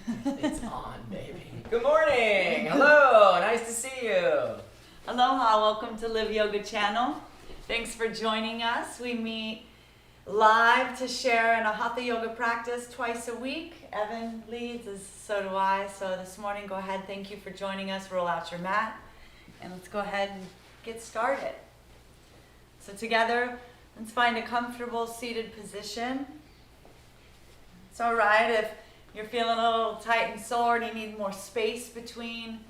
It's on, baby. Good morning. Hello. Nice to see you. Aloha. Welcome to Live Yoga Channel. Thanks for joining us. We meet live to share in a Hatha Yoga practice twice a week. Evan leads, so do I. So this morning, go ahead. Thank you for joining us. Roll out your mat. And let's go ahead and get started. So together, let's find a comfortable seated position. It's all right if you're feeling a little tight and sore and you need more space between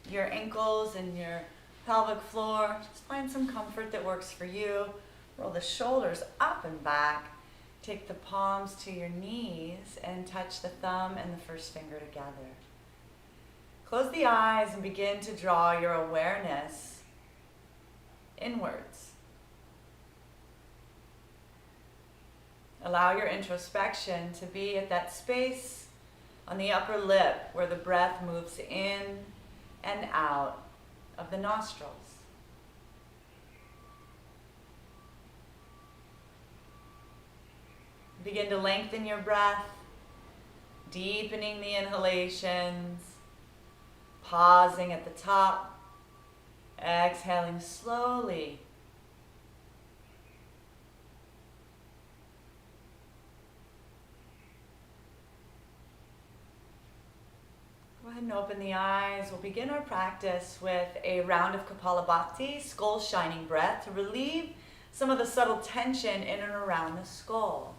your ankles and your pelvic floor. Just find some comfort that works for you. Roll the shoulders up and back. Take the palms to your knees and touch the thumb and the first finger together. Close the eyes and begin to draw your awareness inwards. Allow your introspection to be at that space on the upper lip where the breath moves in and out of the nostrils. Begin to lengthen your breath, deepening the inhalations, pausing at the top, exhaling slowly. Go ahead and open the eyes. We'll begin our practice with a round of Kapalabhati, skull shining breath, to relieve some of the subtle tension in and around the skull.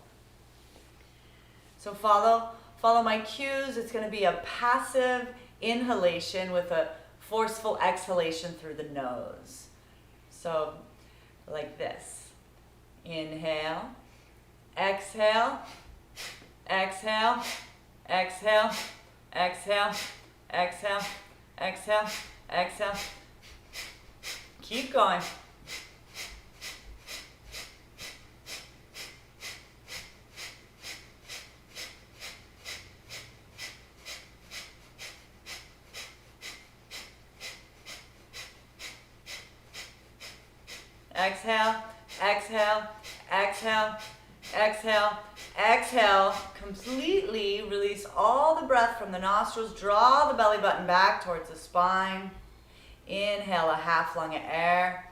So follow my cues. It's going to be a passive inhalation with a forceful exhalation through the nose. So like this. Inhale, exhale, exhale, exhale, exhale, exhale, exhale, exhale. Keep going. Exhale, exhale, exhale, exhale, exhale. Completely release all the breath from the nostrils. Draw the belly button back towards the spine. Inhale a half lung of air.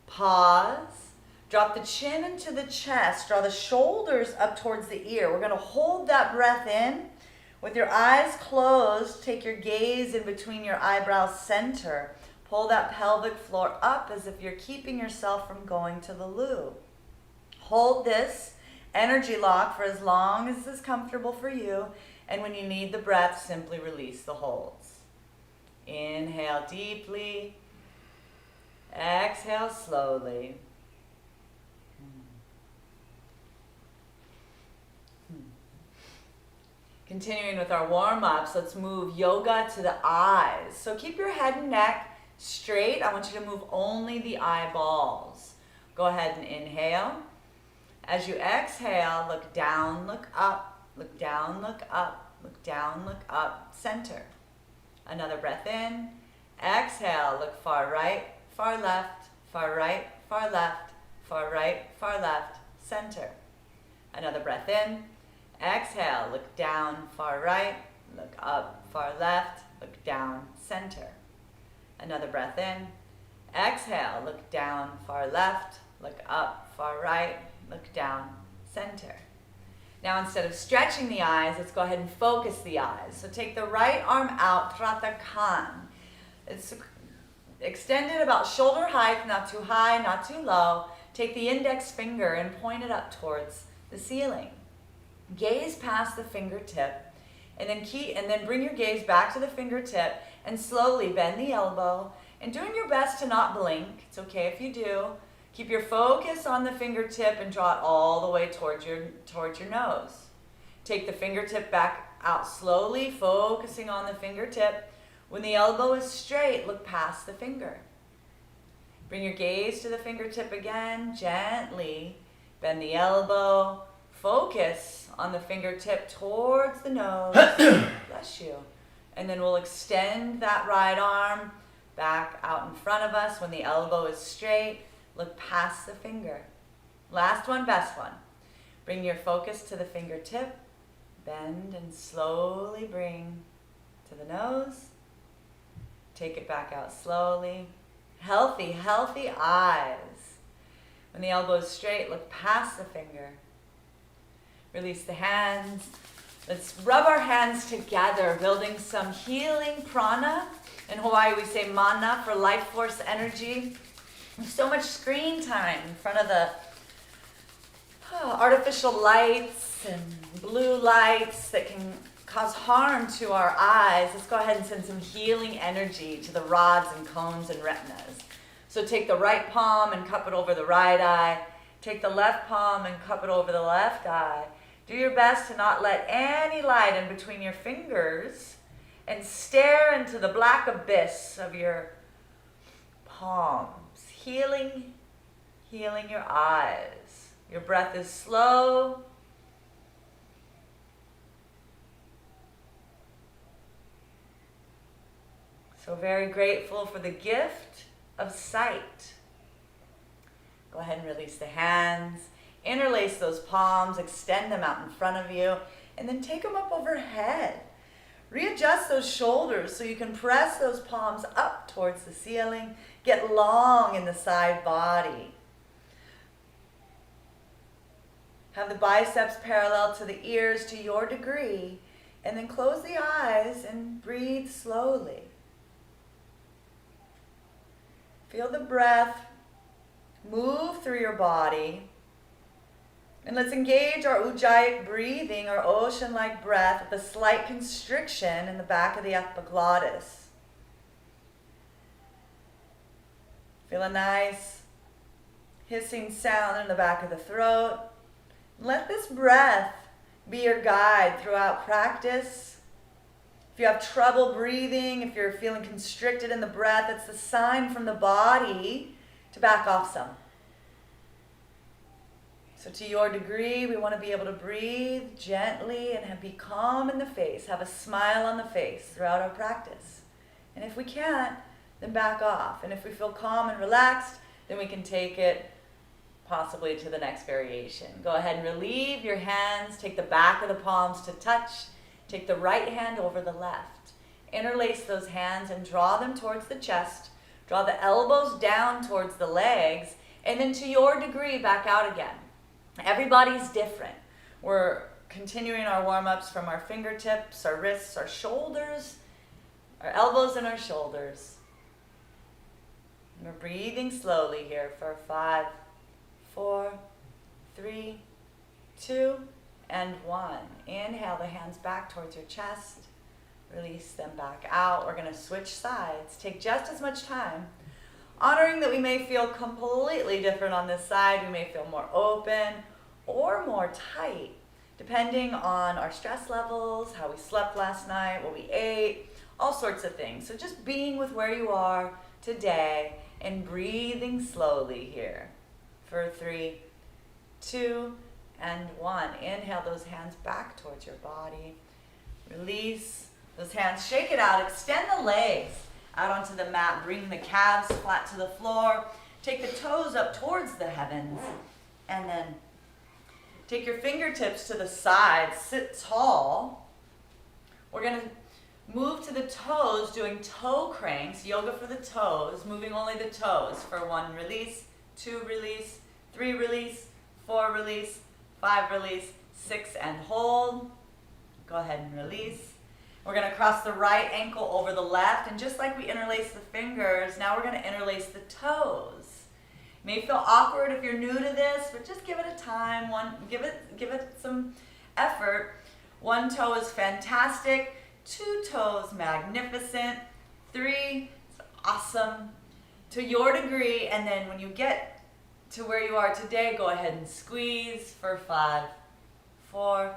Pause. Drop the chin into the chest. Draw the shoulders up towards the ear. We're going to hold that breath in. With your eyes closed, take your gaze in between your eyebrow center. Pull that pelvic floor up as if you're keeping yourself from going to the loo. Hold this energy lock for as long as is comfortable for you. And when you need the breath, simply release the holds. Inhale deeply. Exhale slowly. Continuing with our warm-ups, let's move yoga to the eyes. So keep your head and neck straight. I want you to move only the eyeballs. Go ahead and inhale. As you exhale, look down, look up, look down, look up, look down, look up, center. Another breath in. Exhale, look far right, far left, far right, far left, far right, far left, center. Another breath in. Exhale, look down, far right, look up, far left, look down, center. Another breath in. Exhale, look down, far left, look up, far right, look down, center. Now instead of stretching the eyes, let's go ahead and focus the eyes. So take the right arm out, Tratakan. It's extended about shoulder height, not too high, not too low. Take the index finger and point it up towards the ceiling. Gaze past the fingertip, and then bring your gaze back to the fingertip and slowly bend the elbow. And doing your best to not blink. It's okay if you do. Keep your focus on the fingertip and draw it all the way towards your nose. Take the fingertip back out slowly, focusing on the fingertip. When the elbow is straight, look past the finger. Bring your gaze to the fingertip again, gently. Bend the elbow. Focus on the fingertip towards the nose. Bless you. And then we'll extend that right arm back out in front of us. When the elbow is straight, look past the finger. Last one, best one. Bring your focus to the fingertip. Bend and slowly bring to the nose. Take it back out slowly. Healthy, healthy eyes. When the elbow is straight, look past the finger. Release the hands. Let's rub our hands together, building some healing prana. In Hawaii, we say mana for life force energy. There's so much screen time in front of the artificial lights and blue lights that can cause harm to our eyes. Let's go ahead and send some healing energy to the rods and cones and retinas. So take the right palm and cup it over the right eye. Take the left palm and cup it over the left eye. Do your best to not let any light in between your fingers and stare into the black abyss of your palms. Healing your eyes. Your breath is slow. So very grateful for the gift of sight. Go ahead and release the hands. Interlace those palms, extend them out in front of you, and then take them up overhead. Readjust those shoulders so you can press those palms up towards the ceiling. Get long in the side body. Have the biceps parallel to the ears to your degree, and then close the eyes and breathe slowly. Feel the breath move through your body. And let's engage our ujjayic breathing, our ocean-like breath, with a slight constriction in the back of the epiglottis. Feel a nice hissing sound in the back of the throat. Let this breath be your guide throughout practice. If you have trouble breathing, if you're feeling constricted in the breath, it's the sign from the body to back off some. So to your degree, we want to be able to breathe gently and be calm in the face, have a smile on the face throughout our practice. And if we can't, then back off. And if we feel calm and relaxed, then we can take it possibly to the next variation. Go ahead and relieve your hands. Take the back of the palms to touch. Take the right hand over the left. Interlace those hands and draw them towards the chest. Draw the elbows down towards the legs. And then to your degree, back out again. Everybody's different. We're continuing our warm-ups from our fingertips, our wrists, our shoulders, our elbows and our shoulders. And we're breathing slowly here for 5, 4, 3, 2, and 1. Inhale the hands back towards your chest. Release them back out. We're going to switch sides. Take just as much time. Honoring that we may feel completely different on this side. We may feel more open or more tight, depending on our stress levels, how we slept last night, what we ate, all sorts of things. So just being with where you are today and breathing slowly here for 3, 2, and 1. Inhale those hands back towards your body. Release those hands. Shake it out. Extend the legs out onto the mat. Bring the calves flat to the floor. Take the toes up towards the heavens. And then take your fingertips to the sides. Sit tall. We're going to move to the toes, doing toe cranks. Yoga for the toes. Moving only the toes for 1 release, 2 release, 3 release, 4 release, 5 release, 6 and hold. Go ahead and release. We're going to cross the right ankle over the left, and just like we interlace the fingers, now we're going to interlace the toes. It may feel awkward if you're new to this, but just give it a time. Give it some effort. 1 toe is fantastic. 2 toes, magnificent. 3, awesome. To your degree, and then when you get to where you are today, go ahead and squeeze for 5, 4,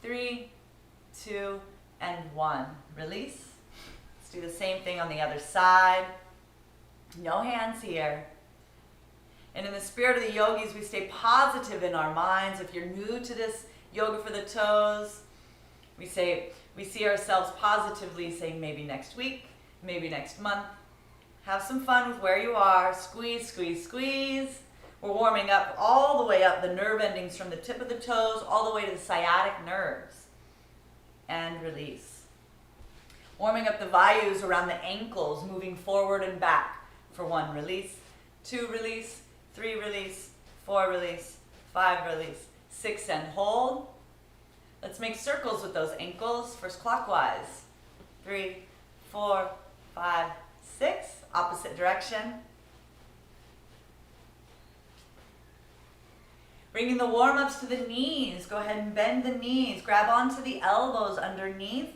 3, 2, and 1. Release. Let's do the same thing on the other side. No hands here. And in the spirit of the yogis, we stay positive in our minds. If you're new to this yoga for the toes, we see ourselves positively saying maybe next week, maybe next month. Have some fun with where you are. Squeeze, squeeze, squeeze. We're warming up all the way up the nerve endings from the tip of the toes all the way to the sciatic nerves. and release. Warming up the vayus around the ankles, moving forward and back for 1, release, 2, release, 3, release, 4, release, 5, release, 6, and hold. Let's make circles with those ankles, first clockwise. 3, 4, 5, 6, opposite direction. Bringing the warm-ups to the knees. Go ahead and bend the knees. Grab onto the elbows underneath.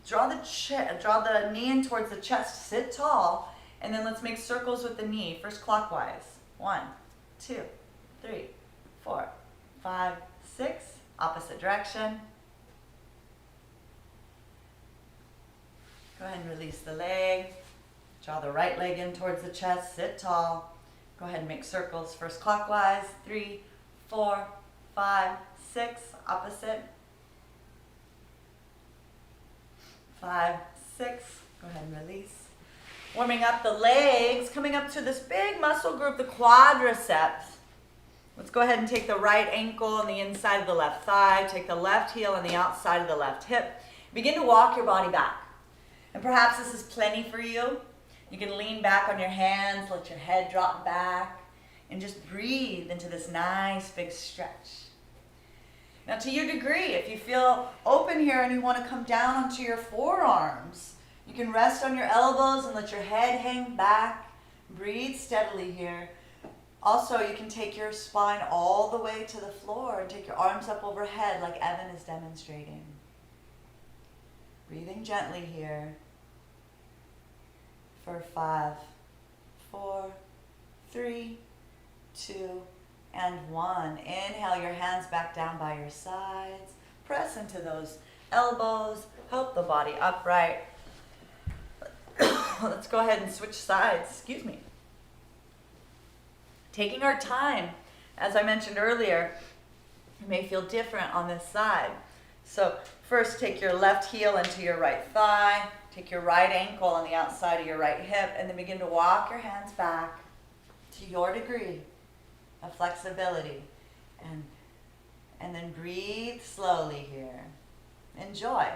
Draw the knee in towards the chest. Sit tall. And then let's make circles with the knee. First clockwise. 1, 2, 3, 4, 5, 6. Opposite direction. Go ahead and release the leg. Draw the right leg in towards the chest. Sit tall. Go ahead and make circles. First clockwise. 3, 4, 5, 6, opposite. 5, 6, go ahead and release. Warming up the legs, coming up to this big muscle group, the quadriceps. Let's go ahead and take the right ankle on the inside of the left thigh, take the left heel on the outside of the left hip. Begin to walk your body back. And perhaps this is plenty for you. You can lean back on your hands, let your head drop back. And just breathe into this nice big stretch. Now to your degree, if you feel open here and you want to come down onto your forearms, you can rest on your elbows and let your head hang back. Breathe steadily here. Also, you can take your spine all the way to the floor and take your arms up overhead like Evan is demonstrating. Breathing gently here for 5, 4, 3, 2, and 1. Inhale your hands back down by your sides. Press into those elbows. Help the body upright. Let's go ahead and switch sides. Excuse me. Taking our time. As I mentioned earlier, it may feel different on this side. So first take your left heel into your right thigh. Take your right ankle on the outside of your right hip. And then begin to walk your hands back to your degree of flexibility, and then breathe slowly here. Enjoy.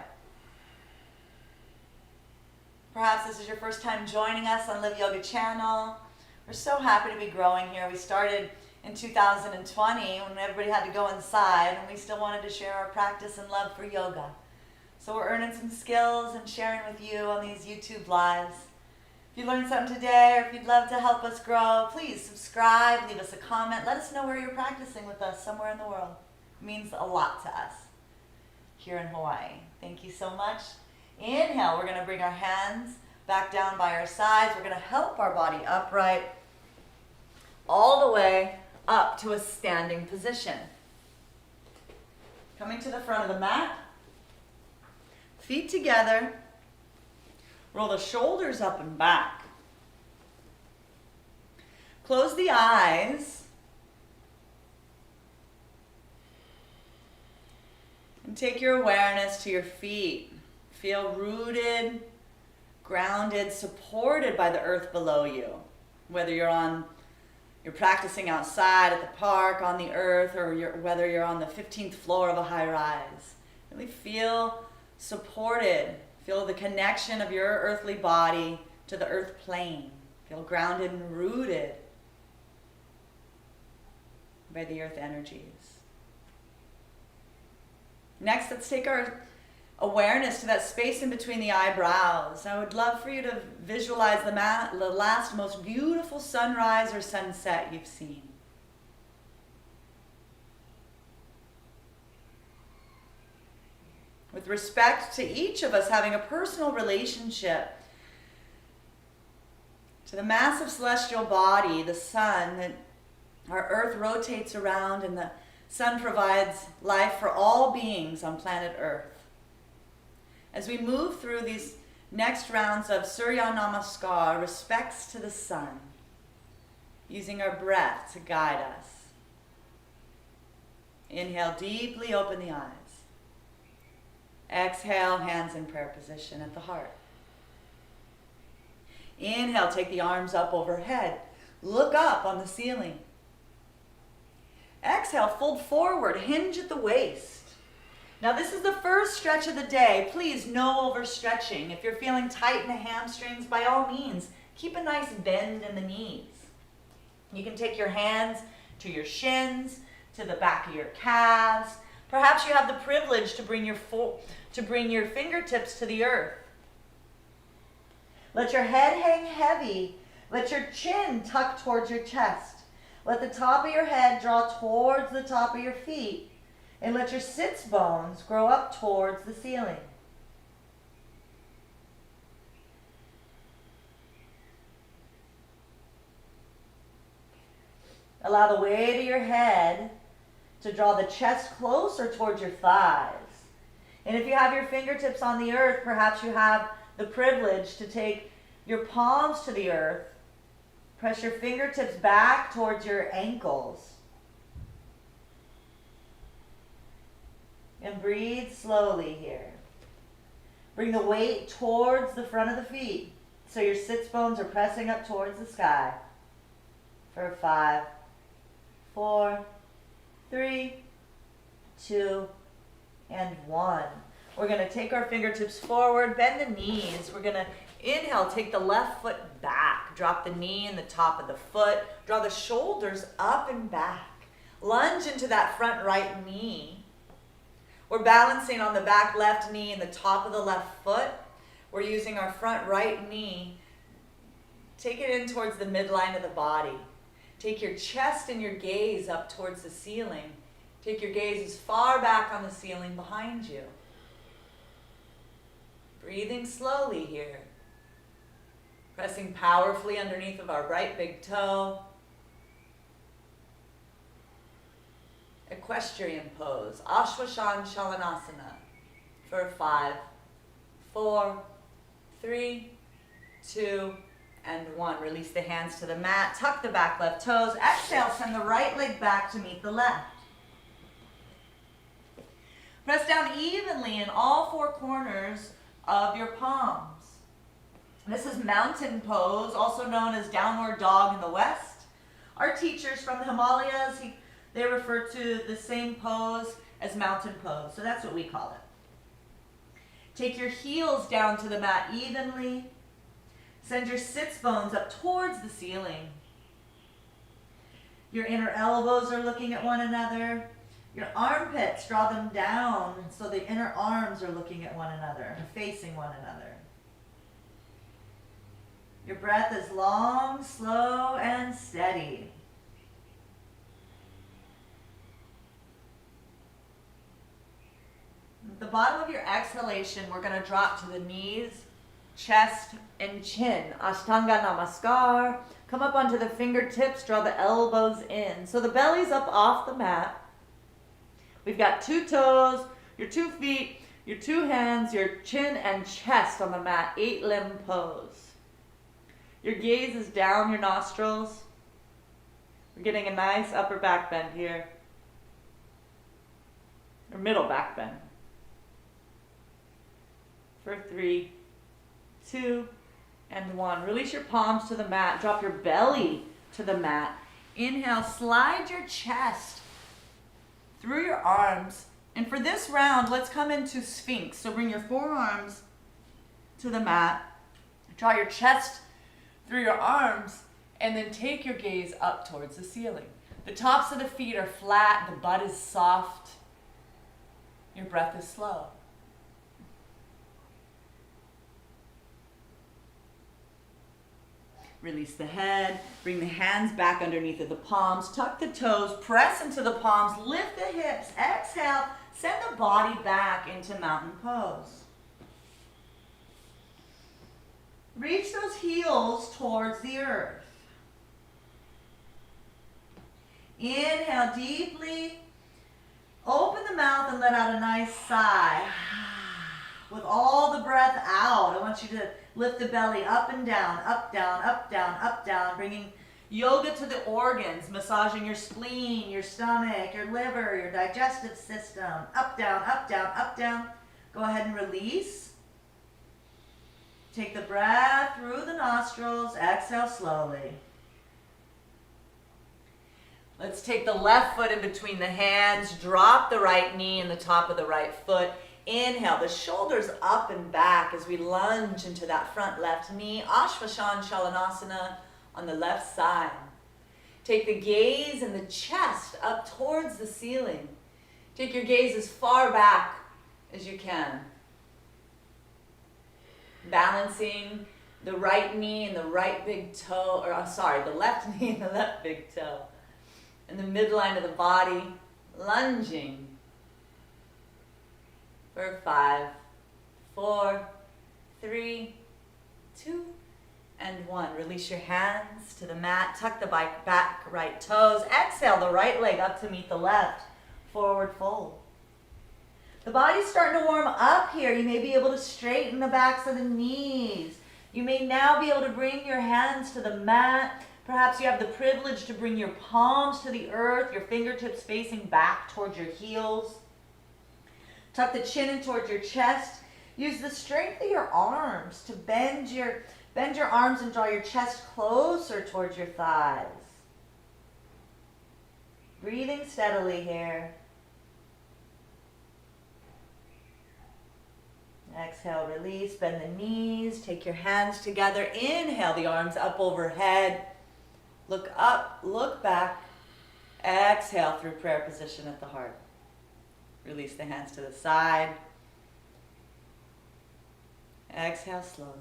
Perhaps this is your first time joining us on Live Yoga channel. We're so happy to be growing here. We started in 2020 when everybody had to go inside, and we still wanted to share our practice and love for yoga. So we're earning some skills and sharing with you on these YouTube lives. If you learned something today, or if you'd love to help us grow, please subscribe, leave us a comment. Let us know where you're practicing with us somewhere in the world. It means a lot to us here in Hawaii. Thank you so much. Inhale, we're going to bring our hands back down by our sides. We're going to help our body upright all the way up to a standing position. Coming to the front of the mat, feet together. Roll the shoulders up and back. Close the eyes. And take your awareness to your feet. Feel rooted, grounded, supported by the earth below you. Whether you're practicing outside at the park, on the earth, or whether you're on the 15th floor of a high rise. Really feel supported. Feel the connection of your earthly body to the earth plane. Feel grounded and rooted by the earth energies. Next, let's take our awareness to that space in between the eyebrows. I would love for you to visualize the last most beautiful sunrise or sunset you've seen. With respect to each of us having a personal relationship to the massive celestial body, the sun, that our earth rotates around, and the sun provides life for all beings on planet Earth. As we move through these next rounds of Surya Namaskar, respects to the sun, using our breath to guide us. Inhale, deeply open the eyes. Exhale, hands in prayer position at the heart. Inhale, take the arms up overhead. Look up on the ceiling. Exhale, fold forward, hinge at the waist. Now this is the first stretch of the day. Please, no overstretching. If you're feeling tight in the hamstrings, by all means, keep a nice bend in the knees. You can take your hands to your shins, to the back of your calves. Perhaps you have the privilege to bring your fingertips to the earth. Let your head hang heavy. Let your chin tuck towards your chest. Let the top of your head draw towards the top of your feet. And let your sits bones grow up towards the ceiling. Allow the weight of your head to draw the chest closer towards your thighs. And if you have your fingertips on the earth, perhaps you have the privilege to take your palms to the earth. Press your fingertips back towards your ankles. And breathe slowly here. Bring the weight towards the front of the feet so your sits bones are pressing up towards the sky. For 5, 4, 3, 2, and 1. We're going to take our fingertips forward, bend the knees. We're going to inhale, take the left foot back. Drop the knee in the top of the foot. Draw the shoulders up and back. Lunge into that front right knee. We're balancing on the back left knee and the top of the left foot. We're using our front right knee. Take it in towards the midline of the body. Take your chest and your gaze up towards the ceiling. Take your gaze as far back on the ceiling behind you. Breathing slowly here. Pressing powerfully underneath of our right big toe. Equestrian pose, Ashwasana Shalanasana, for 5, 4, 3, 2, and 1. Release the hands to the mat, tuck the back left toes. Exhale, send the right leg back to meet the left. Press down evenly in all 4 corners of your palms. This is mountain pose, also known as downward dog in the West. Our teachers from the Himalayas, they refer to the same pose as mountain pose, so that's what we call it. Take your heels down to the mat evenly. Send your sits bones up towards the ceiling. Your inner elbows are looking at one another. Your armpits, draw them down so the inner arms are looking at one another, facing one another. Your breath is long, slow, and steady. At the bottom of your exhalation, we're going to drop to the knees, chest, and chin. Ashtanga Namaskar. Come up onto the fingertips, draw the elbows in. So the belly's up off the mat. We've got 2 toes, your 2 feet, your 2 hands, your chin and chest on the mat. 8-limb pose. Your gaze is down your nostrils. We're getting a nice upper back bend here. Or middle back bend. For 3, 2, and 1. Release your palms to the mat. Drop your belly to the mat. Inhale, slide your chest through your arms. And for this round, let's come into Sphinx. So bring your forearms to the mat. Draw your chest through your arms, and then take your gaze up towards the ceiling. The tops of the feet are flat, the butt is soft. Your breath is slow. Release the head, bring the hands back underneath of the palms, tuck the toes, press into the palms, lift the hips, exhale, send the body back into mountain pose. Reach those heels towards the earth. Inhale deeply, open the mouth and let out a nice sigh. With all the breath out, I want you to lift the belly up and down, up, down, up, down, up, down, bringing yoga to the organs, massaging your spleen, your stomach, your liver, your digestive system. Up, down, up, down, up, down. Go ahead and release. Take the breath through the nostrils. Exhale slowly. Let's take the left foot in between the hands, drop the right knee in the top of the right foot. Inhale, the shoulders up and back as we lunge into that front left knee. Ashwasana Shalanasana on the left side. Take the gaze and the chest up towards the ceiling. Take your gaze as far back as you can. Balancing the right knee and the right big toe, the left knee and the left big toe. In the midline of the body, lunging. For 5, 4, 3, 2, and 1. Release your hands to the mat. Tuck the back right toes. Exhale the right leg up to meet the left. Forward fold. The body's starting to warm up here. You may be able to straighten the backs of the knees. You may now be able to bring your hands to the mat. Perhaps you have the privilege to bring your palms to the earth, your fingertips facing back towards your heels. Tuck the chin in towards your chest. Use the strength of your arms to bend your arms and draw your chest closer towards your thighs. Breathing steadily here. Exhale, release, bend the knees, take your hands together. Inhale, the arms up overhead. Look up, look back. Exhale through prayer position at the heart. Release the hands to the side. Exhale slowly.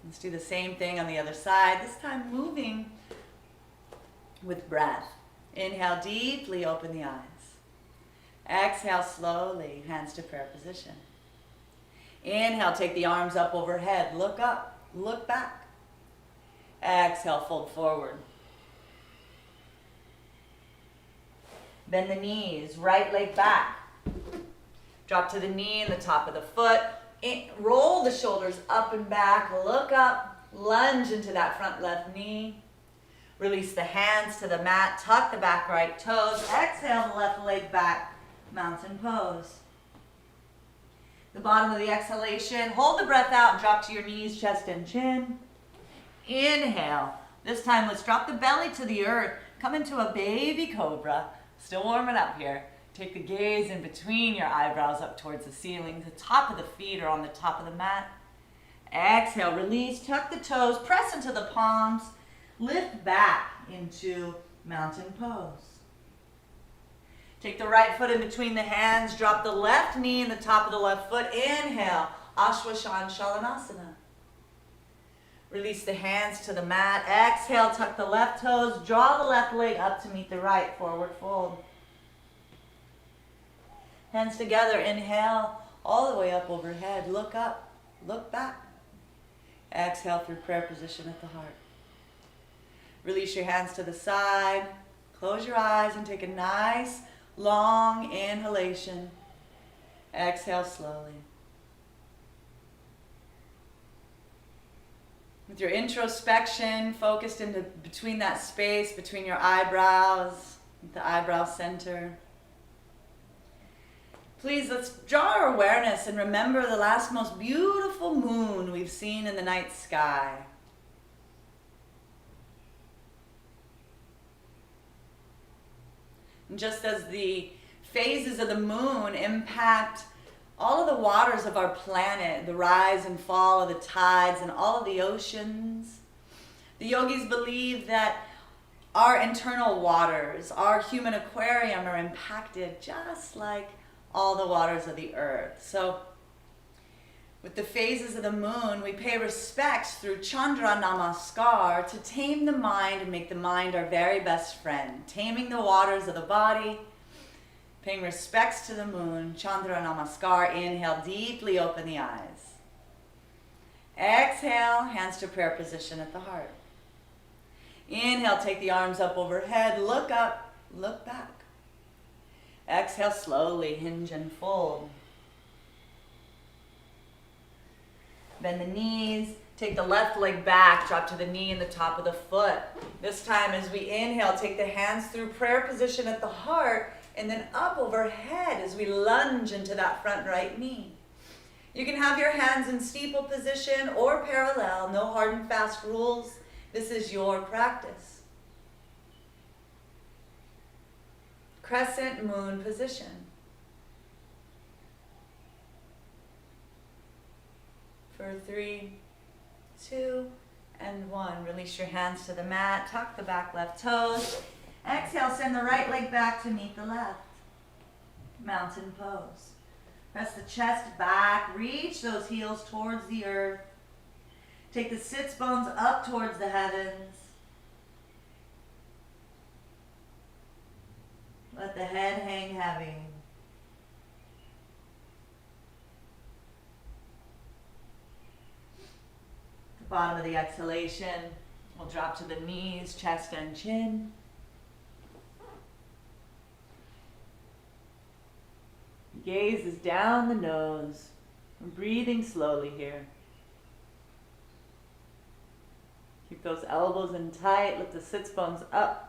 Let's do the same thing on the other side, this time moving with breath. Inhale deeply, open the eyes. Exhale slowly, hands to prayer position. Inhale, take the arms up overhead. Look up, look back. Exhale, fold forward. Bend the knees, right leg back. Drop to the knee and the top of the foot. Roll the shoulders up and back, look up, lunge into that front left knee. Release the hands to the mat, tuck the back right toes. Exhale, the left leg back, mountain pose. The bottom of the exhalation, hold the breath out, drop to your knees, chest and chin. Inhale. This time, let's drop the belly to the earth. Come into a baby cobra. Still warming up here. Take the gaze in between your eyebrows up towards the ceiling. The top of the feet are on the top of the mat. Exhale, release, tuck the toes, press into the palms. Lift back into mountain pose. Take the right foot in between the hands. Drop the left knee in the top of the left foot. Inhale, Ashwasana Shalanasana. Release the hands to the mat. Exhale, tuck the left toes. Draw the left leg up to meet the right. Forward fold. Hands together. Inhale, all the way up overhead. Look up, look back. Exhale through prayer position at the heart. Release your hands to the side. Close your eyes and take a nice long inhalation. Exhale slowly. With your introspection focused into between that space, between your eyebrows, the eyebrow center. Please, let's draw our awareness and remember the last most beautiful moon we've seen in the night sky. And just as the phases of the moon impact all of the waters of our planet, the rise and fall of the tides and all of the oceans, the yogis believe that our internal waters, our human aquarium, are impacted just like all the waters of the earth. So with the phases of the moon, we pay respects through Chandra Namaskar to tame the mind and make the mind our very best friend. Taming the waters of the body, paying respects to the moon, Chandra Namaskar. Inhale, deeply open the eyes. Exhale, hands to prayer position at the heart. Inhale, take the arms up overhead, look up, look back. Exhale, slowly hinge and fold. Bend the knees, take the left leg back, drop to the knee and the top of the foot. This time as we inhale, take the hands through prayer position at the heart and then up overhead as we lunge into that front right knee. You can have your hands in steeple position or parallel, no hard and fast rules. This is your practice. crescent moon position. For 3, 2, and 1. Release your hands to the mat. Tuck the back left toes. Exhale, send the right leg back to meet the left. Mountain pose. Press the chest back. Reach those heels towards the earth. Take the sits bones up towards the heavens. Let the head hang heavy. The bottom of the exhalation, we'll drop to the knees, chest and chin. Gaze is down the nose. I'm breathing slowly here. Keep those elbows in tight. Lift the sits bones up.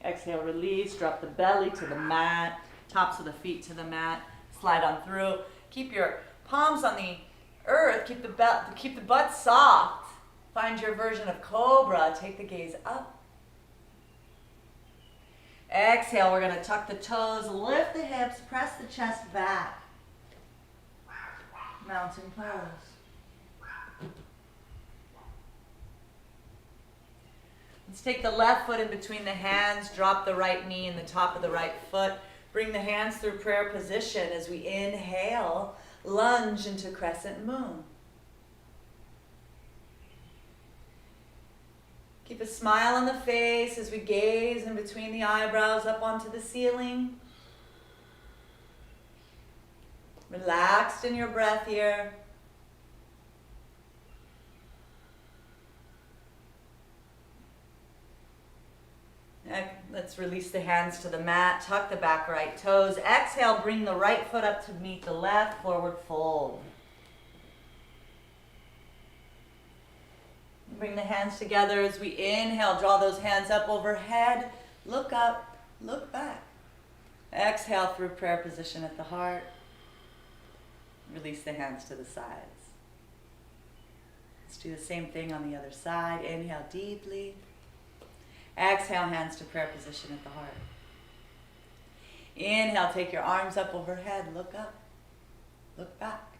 Exhale, release. Drop the belly to the mat. Tops of the feet to the mat. Slide on through. Keep your palms on the earth. Keep the butt soft. Find your version of Cobra. Take the gaze up. Exhale, we're going to tuck the toes, lift the hips, press the chest back. Mountain pose. Let's take the left foot in between the hands, drop the right knee in the top of the right foot. Bring the hands through prayer position as we inhale, lunge into crescent moon. Keep a smile on the face as we gaze in between the eyebrows up onto the ceiling. Relaxed in your breath here. Let's release the hands to the mat. Tuck the back right toes. Exhale, bring the right foot up to meet the left. Forward fold. Bring the hands together as we inhale. Draw those hands up overhead. Look up, look back. Exhale through prayer position at the heart. Release the hands to the sides. Let's do the same thing on the other side. Inhale deeply. Exhale, hands to prayer position at the heart. Inhale, take your arms up overhead. Look up, look back.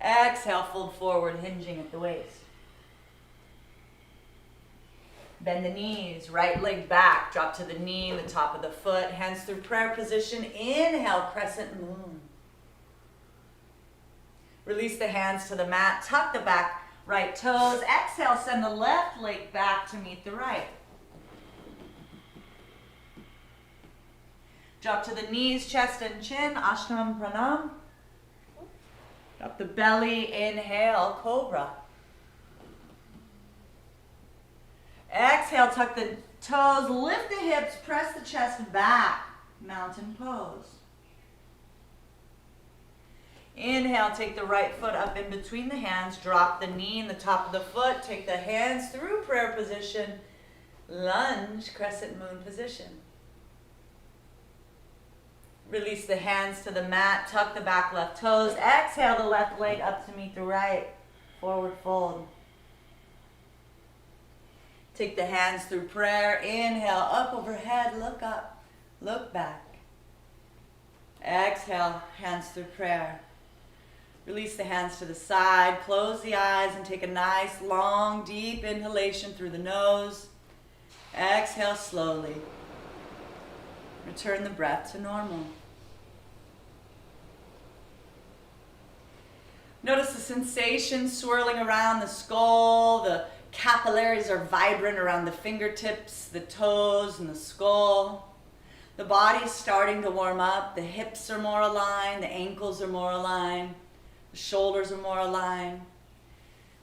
Exhale, fold forward, hinging at the waist. Bend the knees, right leg back, drop to the knee, the top of the foot, hands through prayer position. Inhale, crescent moon. Release the hands to the mat, tuck the back right toes. Exhale, send the left leg back to meet the right. Drop to the knees, chest and chin, Ashtam Pranam. Drop the belly, inhale, Cobra. Exhale, tuck the toes, lift the hips, press the chest back, Mountain Pose. Inhale, take the right foot up in between the hands, drop the knee in the top of the foot, take the hands through prayer position, lunge, crescent moon position. Release the hands to the mat, tuck the back left toes, exhale the left leg up to meet the right, forward fold. Take the hands through prayer. Inhale, up overhead, look up, look back. Exhale, hands through prayer. Release the hands to the side, close the eyes and take a nice, long, deep inhalation through the nose. Exhale slowly. Return the breath to normal. Notice the sensation swirling around the skull. The capillaries are vibrant around the fingertips, the toes, and the skull. The body's starting to warm up. The hips are more aligned. The ankles are more aligned. The shoulders are more aligned.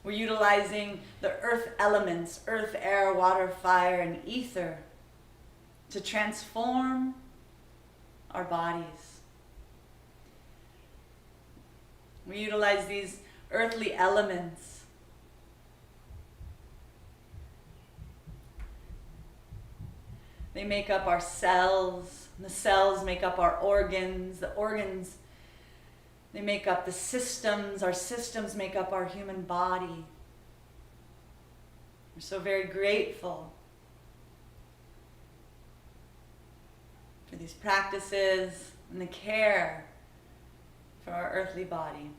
We're utilizing the earth elements, earth, air, water, fire, and ether to transform our bodies. We utilize these earthly elements They make up our cells. The cells make up our organs. The organs, they make up the systems. Our systems make up our human body. We're so very grateful these practices and the care for our earthly body.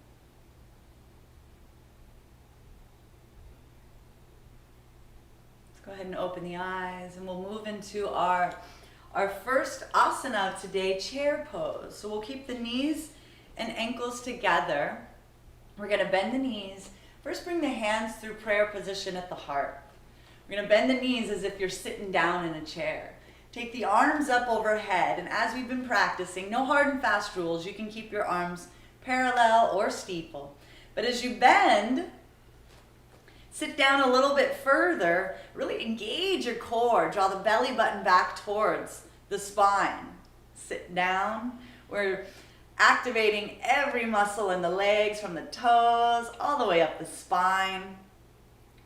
Let's go ahead and open the eyes, and we'll move into our first asana of today, chair pose. So we'll keep the knees and ankles together. We're going to bend the knees. First, bring the hands through prayer position at the heart. We're going to bend the knees as if you're sitting down in a chair. Take the arms up overhead, and as we've been practicing, no hard and fast rules. You can keep your arms parallel or steeple. But as you bend, sit down a little bit further. Really engage your core. Draw the belly button back towards the spine. Sit down. We're activating every muscle in the legs from the toes all the way up the spine.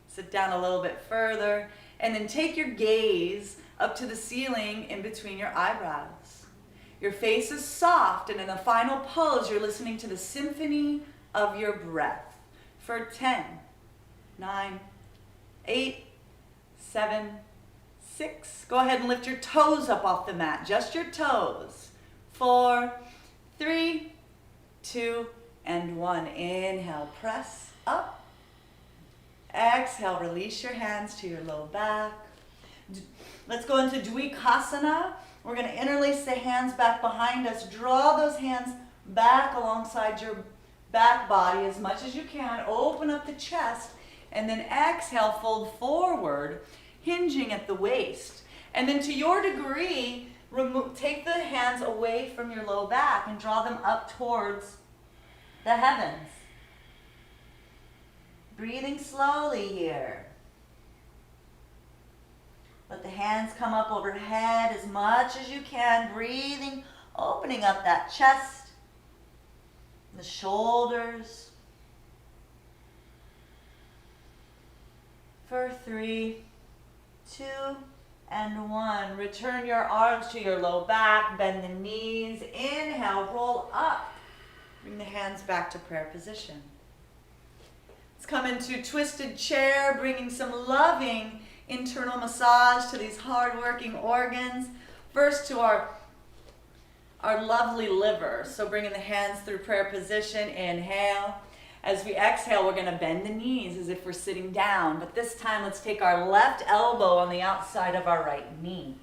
Sit down a little bit further, and then take your gaze up to the ceiling in between your eyebrows. Your face is soft, and in the final pose, you're listening to the symphony of your breath for 10, 9, 8, 7, 6. Go ahead and lift your toes up off the mat, just your toes. 4, 3, 2, and 1. Inhale, press up. Exhale, release your hands to your low back. Let's go into Bakasana. We're going to interlace the hands back behind us. Draw those hands back alongside your back body as much as you can. Open up the chest. And then exhale, fold forward, hinging at the waist. And then to your degree, take the hands away from your low back and draw them up towards the heavens. Breathing slowly here. Let the hands come up overhead as much as you can. Breathing, opening up that chest, the shoulders. For 3, 2, and 1. Return your arms to your low back. Bend the knees. Inhale, roll up. Bring the hands back to prayer position. Let's come into twisted chair, bringing some loving internal massage to these hard-working organs. First to our lovely liver. So bringing the hands through prayer position. Inhale. As we exhale, we're going to bend the knees as if we're sitting down. But this time, let's take our left elbow on the outside of our right knee.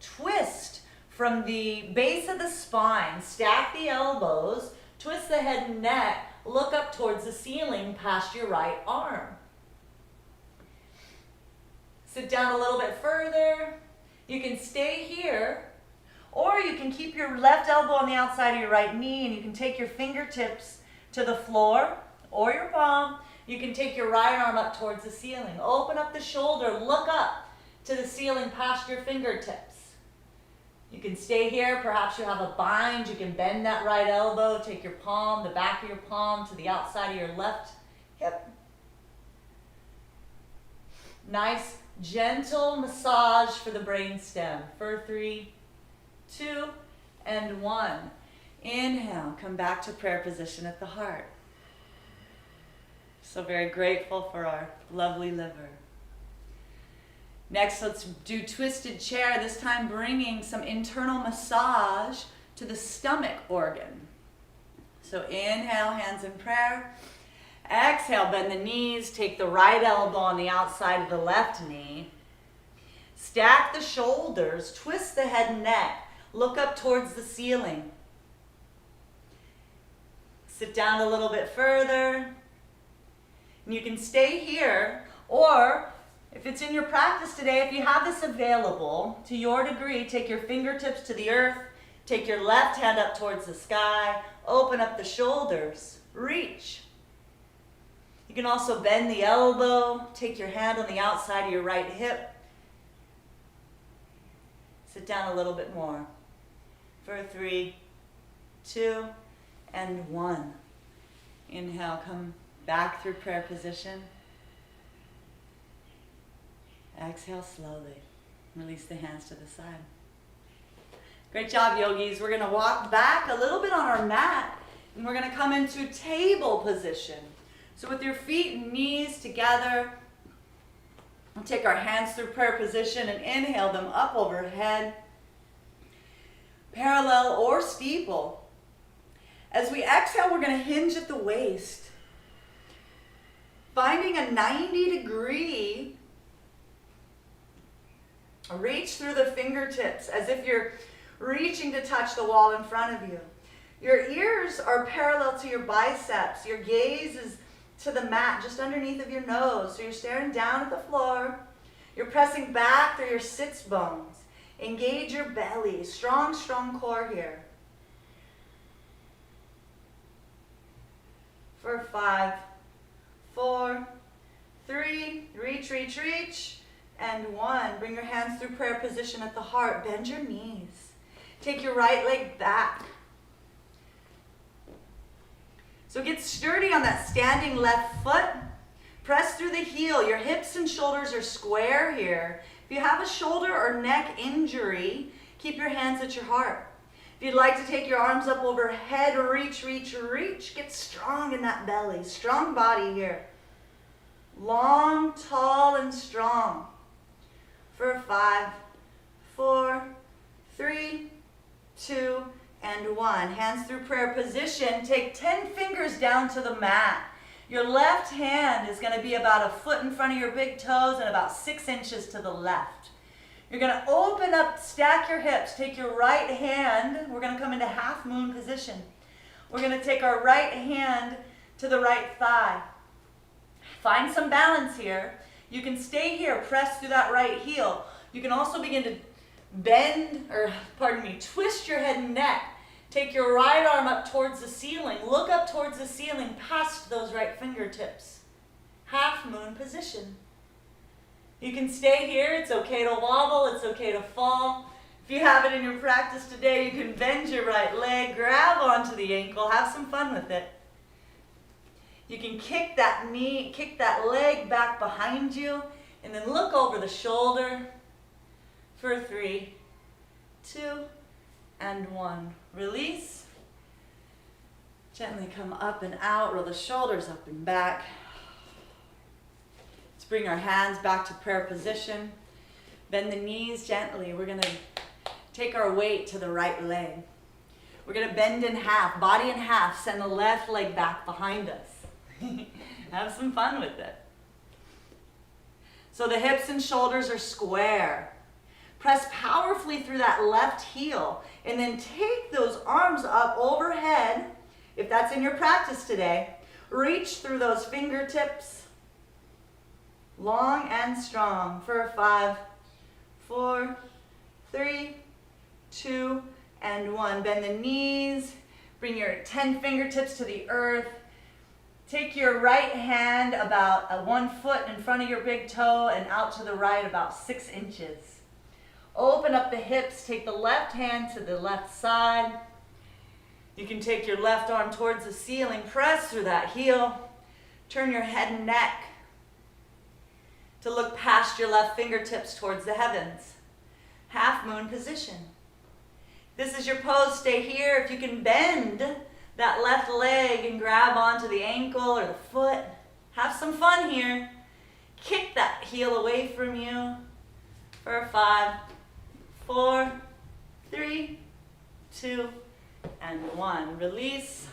Twist from the base of the spine. Stack the elbows. Twist the head and neck. Look up towards the ceiling past your right arm. Sit down a little bit further. You can stay here, or you can keep your left elbow on the outside of your right knee, and you can take your fingertips to the floor or your palm. You can take your right arm up towards the ceiling. Open up the shoulder. Look up to the ceiling past your fingertips. You can stay here. Perhaps you have a bind. You can bend that right elbow. Take your palm, the back of your palm, to the outside of your left hip. Nice, gentle massage for the brainstem. For 3, 2, and 1. Inhale, come back to prayer position at the heart. So very grateful for our lovely liver. Next, let's do twisted chair, this time bringing some internal massage to the stomach organ. So inhale, hands in prayer. Exhale, bend the knees, take the right elbow on the outside of the left knee. Stack the shoulders, twist the head and neck, look up towards the ceiling. Sit down a little bit further. And you can stay here, or if it's in your practice today, if you have this available, to your degree, take your fingertips to the earth, take your left hand up towards the sky, open up the shoulders, reach. You can also bend the elbow, take your hand on the outside of your right hip. Sit down a little bit more. For 3, 2, and 1. Inhale, come back through prayer position. Exhale slowly. Release the hands to the side. Great job, yogis. We're going to walk back a little bit on our mat, and we're going to come into table position. So with your feet and knees together, we'll take our hands through prayer position and inhale them up overhead. parallel or steeple. As we exhale, we're going to hinge at the waist. Finding a 90-degree reach through the fingertips as if you're reaching to touch the wall in front of you. Your ears are parallel to your biceps. Your gaze is to the mat just underneath of your nose. So you're staring down at the floor. You're pressing back through your sits bones. Engage your belly. Strong, strong core here. For 5, 4, 3, reach, reach, reach, and 1. Bring your hands through prayer position at the heart. Bend your knees. Take your right leg back. So get sturdy on that standing left foot. Press through the heel. Your hips and shoulders are square here. If you have a shoulder or neck injury, keep your hands at your heart. If you'd like to take your arms up overhead, reach, reach, reach. Get strong in that belly. Strong body here. Long, tall, and strong. For 5, 4, 3, 2, and 1. Hands through prayer position. Take 10 fingers down to the mat. Your left hand is going to be about a foot in front of your big toes and about 6 inches to the left. You're going to open up, stack your hips. Take your right hand. We're going to come into half moon position. We're going to take our right hand to the right thigh. Find some balance here. You can stay here, press through that right heel. You can also begin to twist your head and neck. Take your right arm up towards the ceiling. Look up towards the ceiling past those right fingertips. Half moon position. You can stay here. It's okay to wobble. It's okay to fall. If you have it in your practice today, you can bend your right leg, grab onto the ankle, have some fun with it. You can kick that knee, kick that leg back behind you, and then look over the shoulder for 3, 2, and 1. Release. Gently come up and out, roll the shoulders up and back. Let's bring our hands back to prayer position. Bend the knees gently. We're going to take our weight to the right leg. We're going to bend in half, body in half, send the left leg back behind us. Have some fun with it. So the hips and shoulders are square. Press powerfully through that left heel and then take those arms up overhead. If that's in your practice today, reach through those fingertips. Long and strong for 5, 4, 3, 2, and 1. Bend the knees. Bring your 10 fingertips to the earth. Take your right hand about 1 foot in front of your big toe and out to the right about 6 inches. Open up the hips. Take the left hand to the left side. You can take your left arm towards the ceiling. Press through that heel. Turn your head and neck to look past your left fingertips towards the heavens. Half moon position. This is your pose. Stay here. If you can bend that left leg and grab onto the ankle or the foot, have some fun here. Kick that heel away from you for 5, 4, 3, 2, and 1. Release.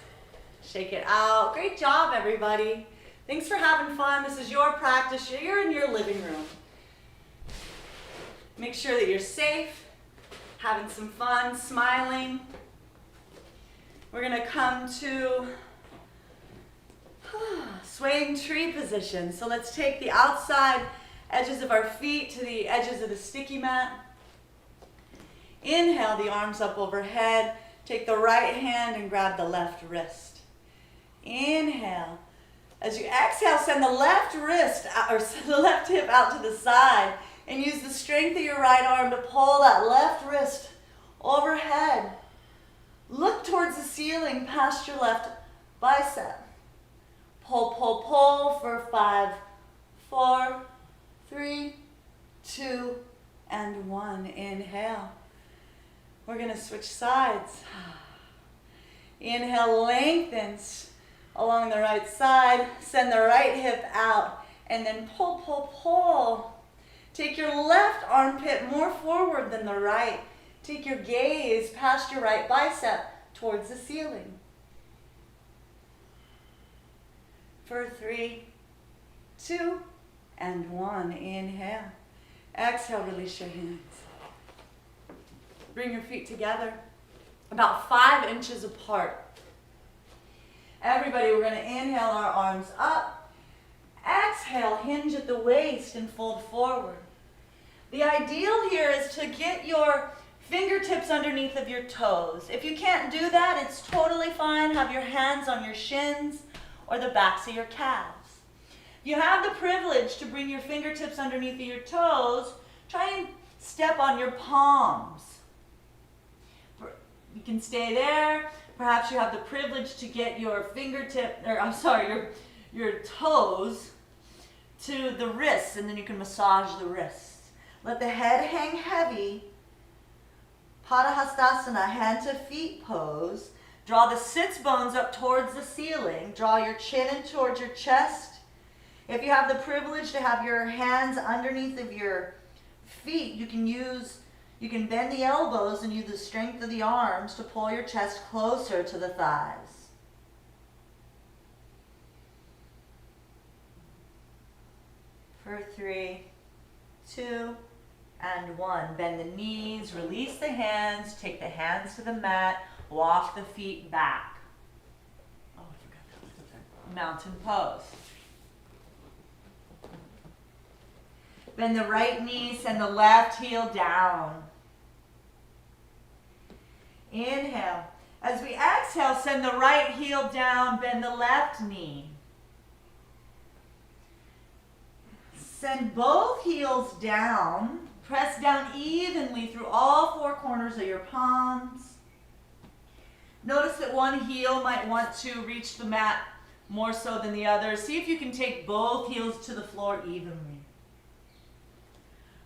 Shake it out. Great job, everybody. Thanks for having fun. This is your practice. You're in your living room. Make sure that you're safe, having some fun, smiling. We're going to come to swaying tree position. So let's take the outside edges of our feet to the edges of the sticky mat. Inhale, the arms up overhead. Take the right hand and grab the left wrist. Inhale. As you exhale, send the left wrist or the left hip out to the side and use the strength of your right arm to pull that left wrist overhead. Look towards the ceiling past your left bicep. Pull, pull, pull for 5, 4, 3, 2, and 1. Inhale. We're going to switch sides. Inhale, lengthens along the right side. Send the right hip out and then pull, pull, pull. Take your left armpit more forward than the right. Take your gaze past your right bicep towards the ceiling. For 3, 2, and 1. Inhale. Exhale, release your hands. Bring your feet together, about 5 inches apart. Everybody, we're going to inhale our arms up. Exhale, hinge at the waist and fold forward. The ideal here is to get your fingertips underneath of your toes. If you can't do that, it's totally fine. Have your hands on your shins or the backs of your calves. You have the privilege to bring your fingertips underneath of your toes. Try and step on your palms. You can stay there. Perhaps you have the privilege to get your your toes to the wrists, and then you can massage the wrists. Let the head hang heavy. Padahastasana, hand to feet pose. Draw the sits bones up towards the ceiling. Draw your chin in towards your chest. If you have the privilege to have your hands underneath of your feet, you can bend the elbows and use the strength of the arms to pull your chest closer to the thighs. For 3, 2, and 1. Bend the knees, release the hands, take the hands to the mat, walk the feet back. Oh, I forgot that. Mountain pose. Bend the right knee, send the left heel down. Inhale. As we exhale, send the right heel down, bend the left knee. Send both heels down. Press down evenly through all 4 corners of your palms. Notice that one heel might want to reach the mat more so than the other. See if you can take both heels to the floor evenly.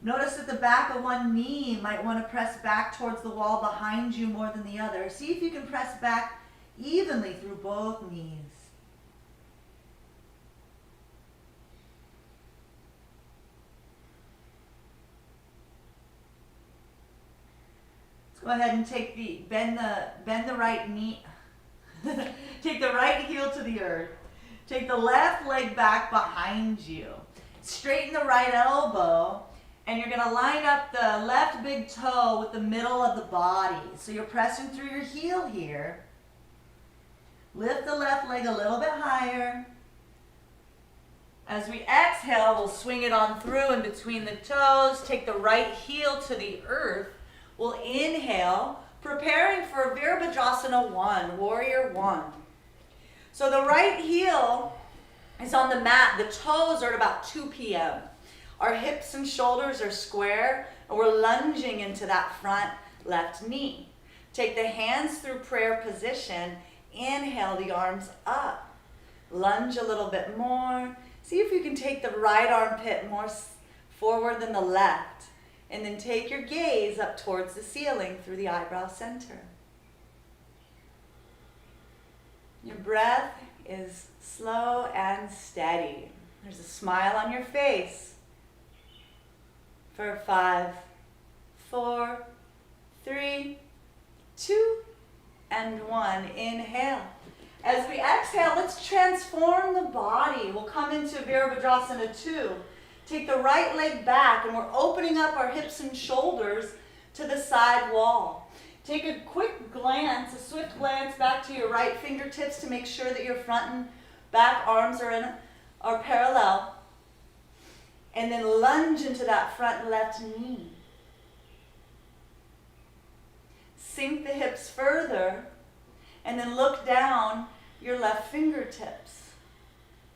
Notice that the back of one knee might want to press back towards the wall behind you more than the other. See if you can press back evenly through both knees. Let's go ahead and bend the right knee. Take the right heel to the earth. Take the left leg back behind you. Straighten the right elbow. And you're going to line up the left big toe with the middle of the body. So you're pressing through your heel here. Lift the left leg a little bit higher. As we exhale, we'll swing it on through in between the toes. Take the right heel to the earth. We'll inhale, preparing for Virabhadrasana 1, Warrior 1. So the right heel is on the mat. The toes are at about 2 p.m. Our hips and shoulders are square, and we're lunging into that front left knee. Take the hands through prayer position. Inhale the arms up. Lunge a little bit more. See if you can take the right armpit more forward than the left. And then take your gaze up towards the ceiling through the eyebrow center. Your breath is slow and steady. There's a smile on your face. For 5, 4, 3, 2, and 1. Inhale. As we exhale, let's transform the body. We'll come into Virabhadrasana 2. Take the right leg back, and we're opening up our hips and shoulders to the side wall. Take a quick glance, a swift glance back to your right fingertips to make sure that your front and back arms are parallel. And then lunge into that front left knee. Sink the hips further, and then look down your left fingertips.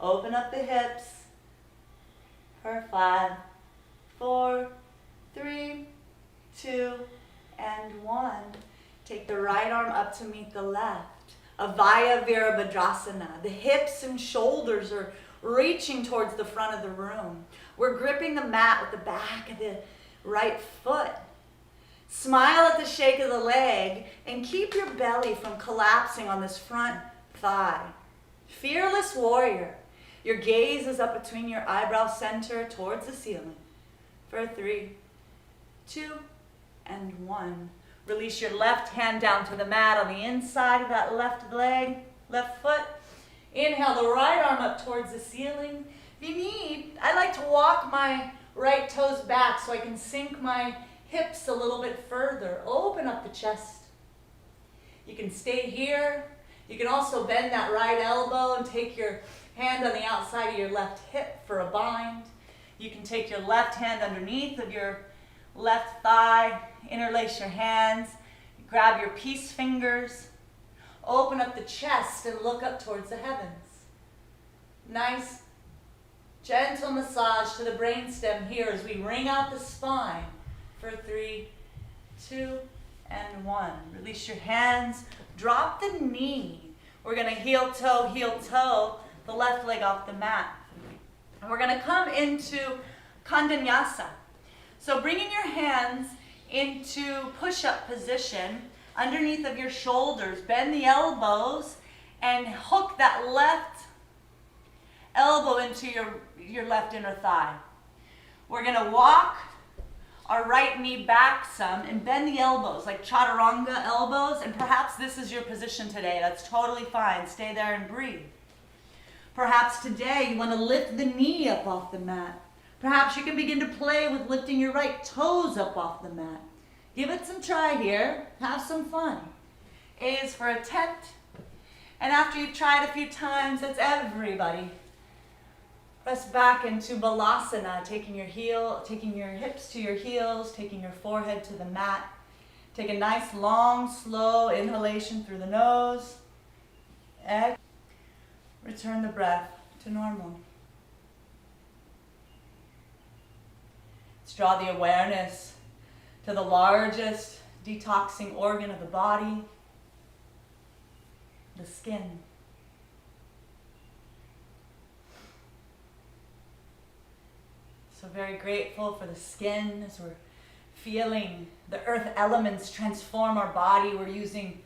Open up the hips. For 5, 4, 3, 2, and 1. Take the right arm up to meet the left. Avaya Virabhadrasana. The hips and shoulders are reaching towards the front of the room. We're gripping the mat with the back of the right foot. Smile at the shake of the leg and keep your belly from collapsing on this front thigh. Fearless warrior. Your gaze is up between your eyebrow center towards the ceiling. For 3, 2, and 1. Release your left hand down to the mat on the inside of that left leg, left foot. Inhale the right arm up towards the ceiling. If you need, I like to walk my right toes back so I can sink my hips a little bit further. Open up the chest. You can stay here. You can also bend that right elbow and take your hand on the outside of your left hip for a bind. You can take your left hand underneath of your left thigh, interlace your hands, grab your peace fingers, open up the chest and look up towards the heavens. Nice, gentle massage to the brainstem here as we wring out the spine for 3, 2, and 1. Release your hands, drop the knee. We're gonna heel toe, the left leg off the mat. And we're gonna come into Kandanyasa. So bringing your hands into push-up position underneath of your shoulders. Bend the elbows and hook that left elbow into your left inner thigh. We're going to walk our right knee back some and bend the elbows like chaturanga elbows, and perhaps this is your position today. That's totally fine. Stay there and breathe. Perhaps today you want to lift the knee up off the mat. Perhaps you can begin to play with lifting your right toes up off the mat. Give it some try here. Have some fun. A is for attempt. And after you've tried a few times, that's everybody. Press back into Balasana, taking your hips to your heels, taking your forehead to the mat. Take a nice, long, slow inhalation through the nose. Exhale. Return the breath to normal. Let's draw the awareness to the largest detoxing organ of the body, the skin. So very grateful for the skin as we're feeling the earth elements transform our body. We're using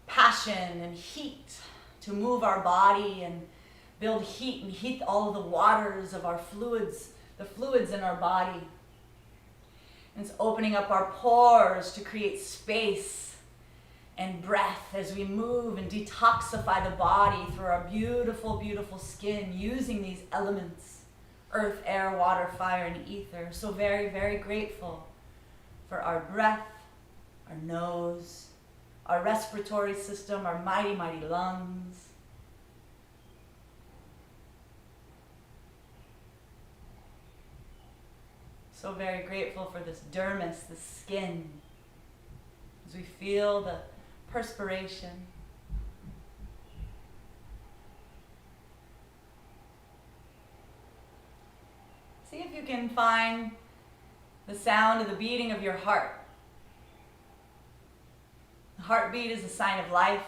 passion and heat to move our body and build heat and heat all of the waters of our fluids, the fluids in our body. And it's opening up our pores to create space and breath as we move and detoxify the body through our beautiful, beautiful skin using these elements, earth, air, water, fire, and ether. So very, very grateful for our breath, our nose, our respiratory system, our mighty, mighty lungs. So very grateful for this dermis, the skin, as we feel the perspiration. See if you can find the sound of the beating of your heart. The heartbeat is a sign of life.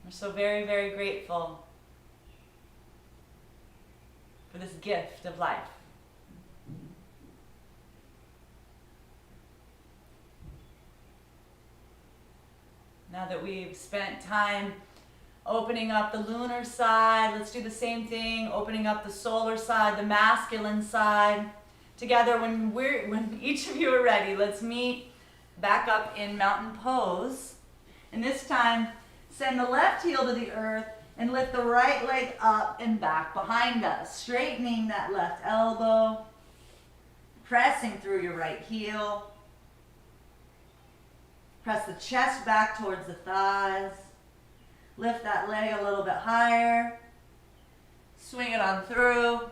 We're so very, very grateful for this gift of life. Now that we've spent time opening up the lunar side, let's do the same thing, opening up the solar side, the masculine side. Together, when each of you are ready, let's meet back up in mountain pose. And this time, send the left heel to the earth and lift the right leg up and back behind us, straightening that left elbow, pressing through your right heel. Press the chest back towards the thighs. Lift that leg a little bit higher. Swing it on through.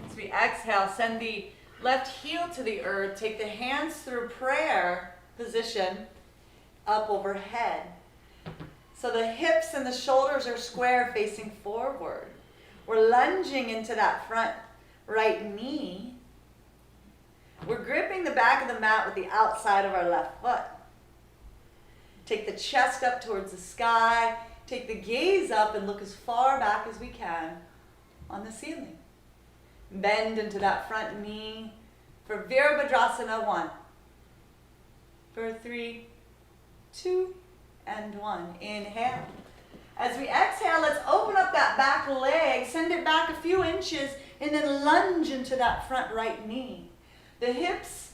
As we exhale, send the left heel to the earth. Take the hands through prayer position up overhead. So the hips and the shoulders are square facing forward. We're lunging into that front right knee. We're gripping the back of the mat with the outside of our left foot. Take the chest up towards the sky. Take the gaze up and look as far back as we can on the ceiling. Bend into that front knee for Virabhadrasana 1. For 3, 2, and 1. Inhale. As we exhale, let's open up that back leg, send it back a few inches, and then lunge into that front right knee. The hips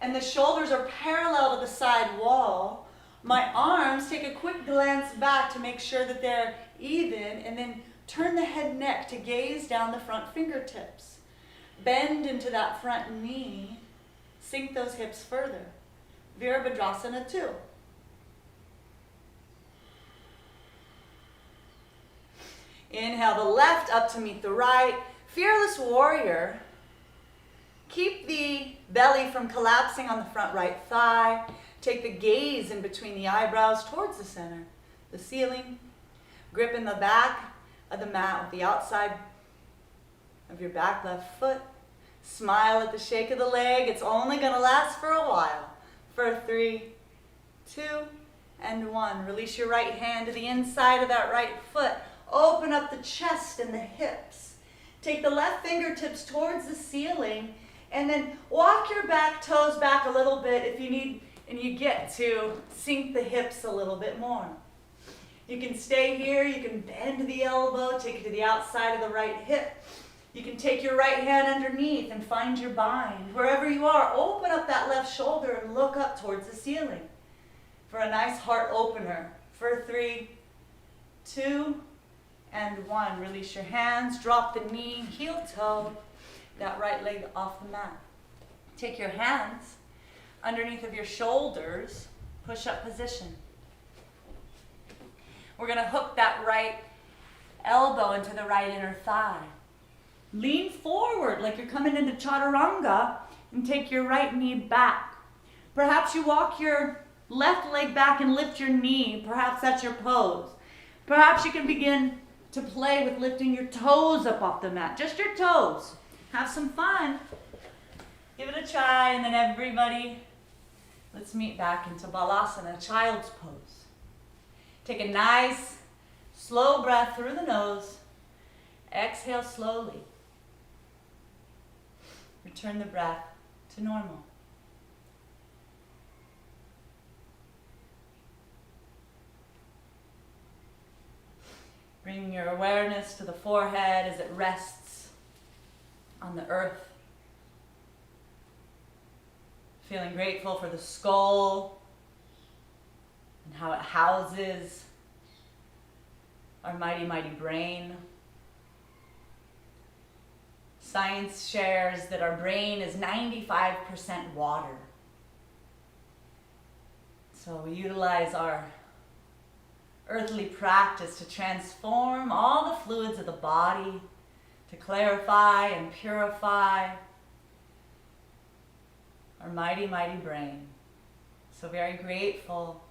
and the shoulders are parallel to the side wall. My arms take a quick glance back to make sure that they're even, and then turn the head neck to gaze down the front fingertips. Bend into that front knee, sink those hips further. Virabhadrasana 2. Inhale the left up to meet the right. Fearless warrior. Keep the belly from collapsing on the front right thigh. Take the gaze in between the eyebrows towards the center, the ceiling. Grip in the back of the mat with the outside of your back left foot. Smile at the shake of the leg. It's only going to last for a while. For 3, 2, and 1. Release your right hand to the inside of that right foot. Open up the chest and the hips. Take the left fingertips towards the ceiling, and then walk your back toes back a little bit if you need, and you get to sink the hips a little bit more. You can stay here, you can bend the elbow, take it to the outside of the right hip. You can take your right hand underneath and find your bind. Wherever you are, open up that left shoulder and look up towards the ceiling for a nice heart opener. For 3, 2, and 1. Release your hands, drop the knee, heel toe, that right leg off the mat. Take your hands underneath of your shoulders, push-up position. We're going to hook that right elbow into the right inner thigh. Lean forward like you're coming into chaturanga and take your right knee back. Perhaps you walk your left leg back and lift your knee. Perhaps that's your pose. Perhaps you can begin to play with lifting your toes up off the mat. Just your toes. Have some fun. Give it a try, and then everybody, let's meet back into Balasana, child's pose. Take a nice, slow breath through the nose. Exhale slowly. Return the breath to normal. Bring your awareness to the forehead as it rests on the earth. Feeling grateful for the skull and how it houses our mighty, mighty brain. Science shares that our brain is 95% water. So we utilize our earthly practice to transform all the fluids of the body, to clarify and purify our mighty, mighty brain. So very grateful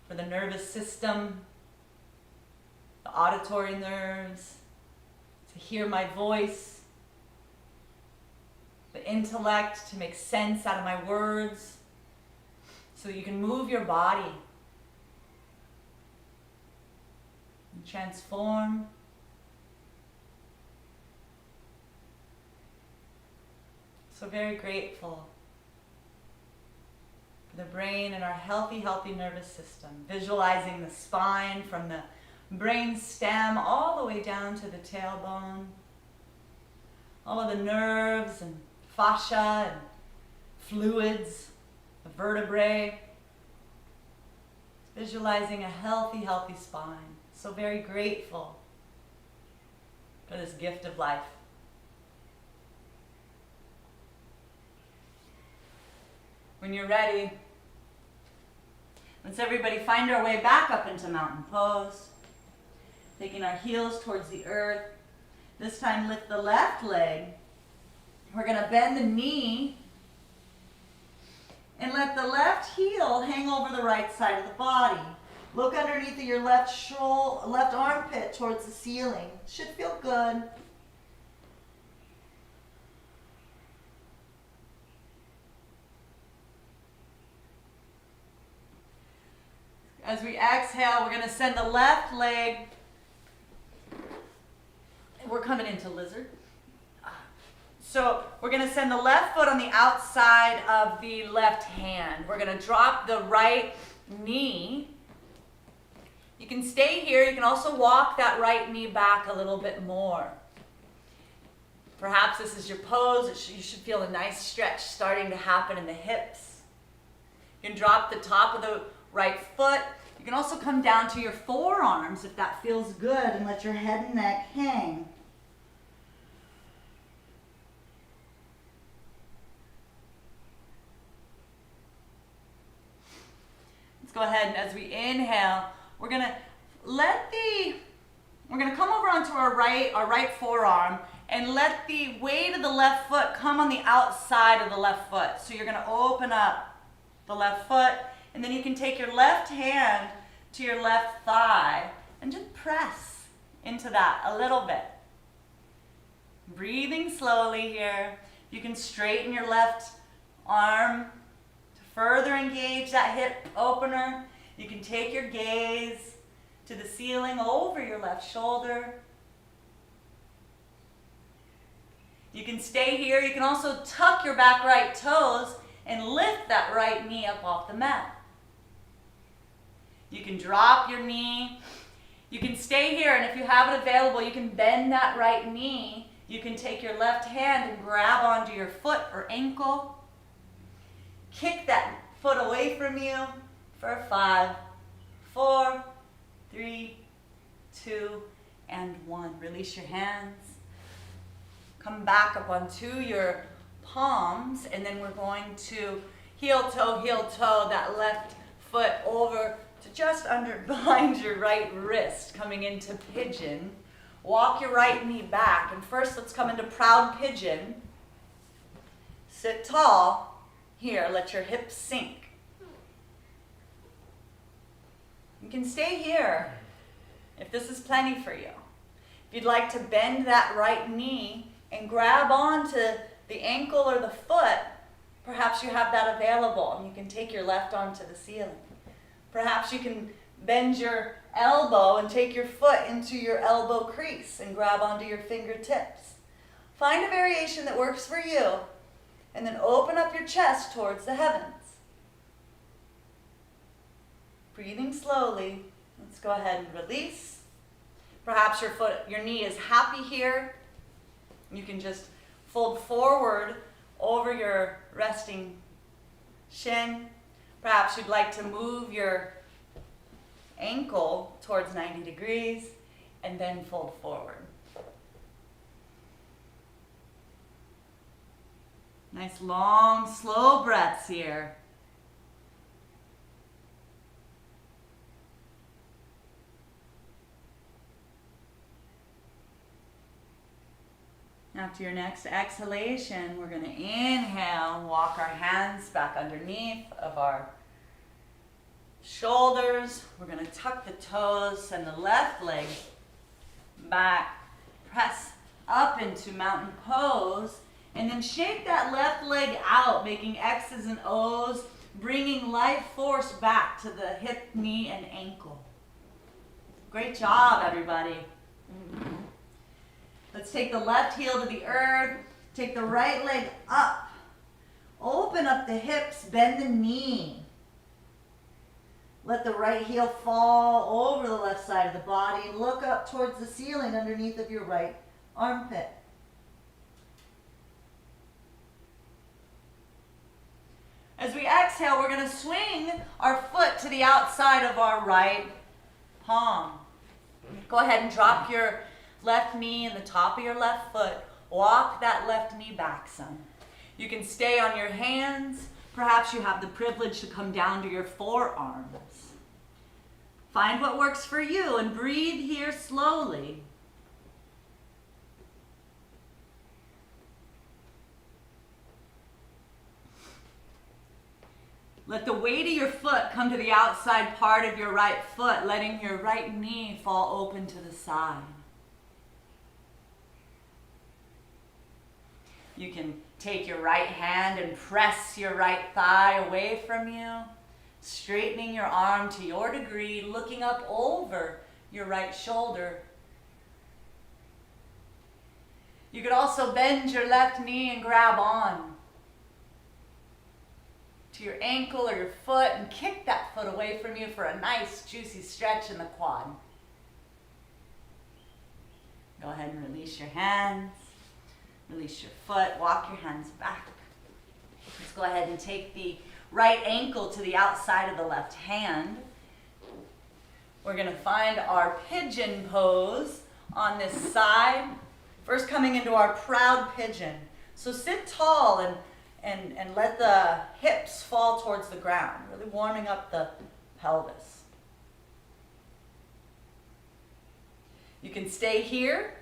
for the nervous system, the auditory nerves, to hear my voice, the intellect to make sense out of my words, so that you can move your body and transform. So very grateful for the brain and our healthy, healthy nervous system. Visualizing the spine from the brain stem all the way down to the tailbone. All of the nerves and fascia and fluids, the vertebrae. Visualizing a healthy, healthy spine. So very grateful for this gift of life. When you're ready, let's everybody find our way back up into mountain pose. Taking our heels towards the earth. This time lift the left leg. We're going to bend the knee and let the left heel hang over the right side of the body. Look underneath of your left armpit towards the ceiling. Should feel good. As we exhale, we're going to send the left leg. We're coming into lizard. So we're going to send the left foot on the outside of the left hand. We're going to drop the right knee. You can stay here. You can also walk that right knee back a little bit more. Perhaps this is your pose. You should feel a nice stretch starting to happen in the hips. You can drop the top of the right foot. You can also come down to your forearms if that feels good, and let your head and neck hang. Let's go ahead and as we inhale, we're gonna come over onto our right forearm and let the weight of the left foot come on the outside of the left foot. So you're gonna open up the left foot, and then you can take your left hand to your left thigh and just press into that a little bit. Breathing slowly here. You can straighten your left arm to further engage that hip opener. You can take your gaze to the ceiling over your left shoulder. You can stay here. You can also tuck your back right toes and lift that right knee up off the mat. You can drop your knee. You can stay here, and if you have it available, you can bend that right knee. You can take your left hand and grab onto your foot or ankle. Kick that foot away from you for 5, 4, 3, 2, and 1. Release your hands. Come back up onto your palms, and then we're going to heel toe that left foot over to just under behind your right wrist, coming into pigeon. Walk your right knee back, and first let's come into proud pigeon. Sit tall. Here, let your hips sink. You can stay here if this is plenty for you. If you'd like to bend that right knee and grab onto the ankle or the foot, perhaps you have that available, and you can take your left arm to the ceiling. Perhaps you can bend your elbow and take your foot into your elbow crease and grab onto your fingertips. Find a variation that works for you, and then open up your chest towards the heavens. Breathing slowly. Let's go ahead and release. Perhaps your knee is happy here. You can just fold forward over your resting shin. Perhaps you'd like to move your ankle towards 90 degrees and then fold forward. Nice long, slow breaths here. After your next exhalation, we're going to inhale, walk our hands back underneath of our shoulders. We're going to tuck the toes, send the left leg back, press up into mountain pose, and then shake that left leg out, making X's and O's, bringing life force back to the hip, knee, and ankle. Great job, everybody. Let's take the left heel to the earth, take the right leg up, open up the hips, bend the knee. Let the right heel fall over the left side of the body. Look up towards the ceiling underneath of your right armpit. As we exhale, we're going to swing our foot to the outside of our right palm. Go ahead and drop your left knee in the top of your left foot. Walk that left knee back some. You can stay on your hands. Perhaps you have the privilege to come down to your forearms. Find what works for you and breathe here slowly. Let the weight of your foot come to the outside part of your right foot, letting your right knee fall open to the side. You can take your right hand and press your right thigh away from you, straightening your arm to your degree, looking up over your right shoulder. You could also bend your left knee and grab on to your ankle or your foot and kick that foot away from you for a nice juicy stretch in the quad. Go ahead and release your hands, release your foot, walk your hands back. Let's go ahead and take the right ankle to the outside of the left hand. We're going to find our pigeon pose on this side. First coming into our proud pigeon. So sit tall and let the hips fall towards the ground, really warming up the pelvis. You can stay here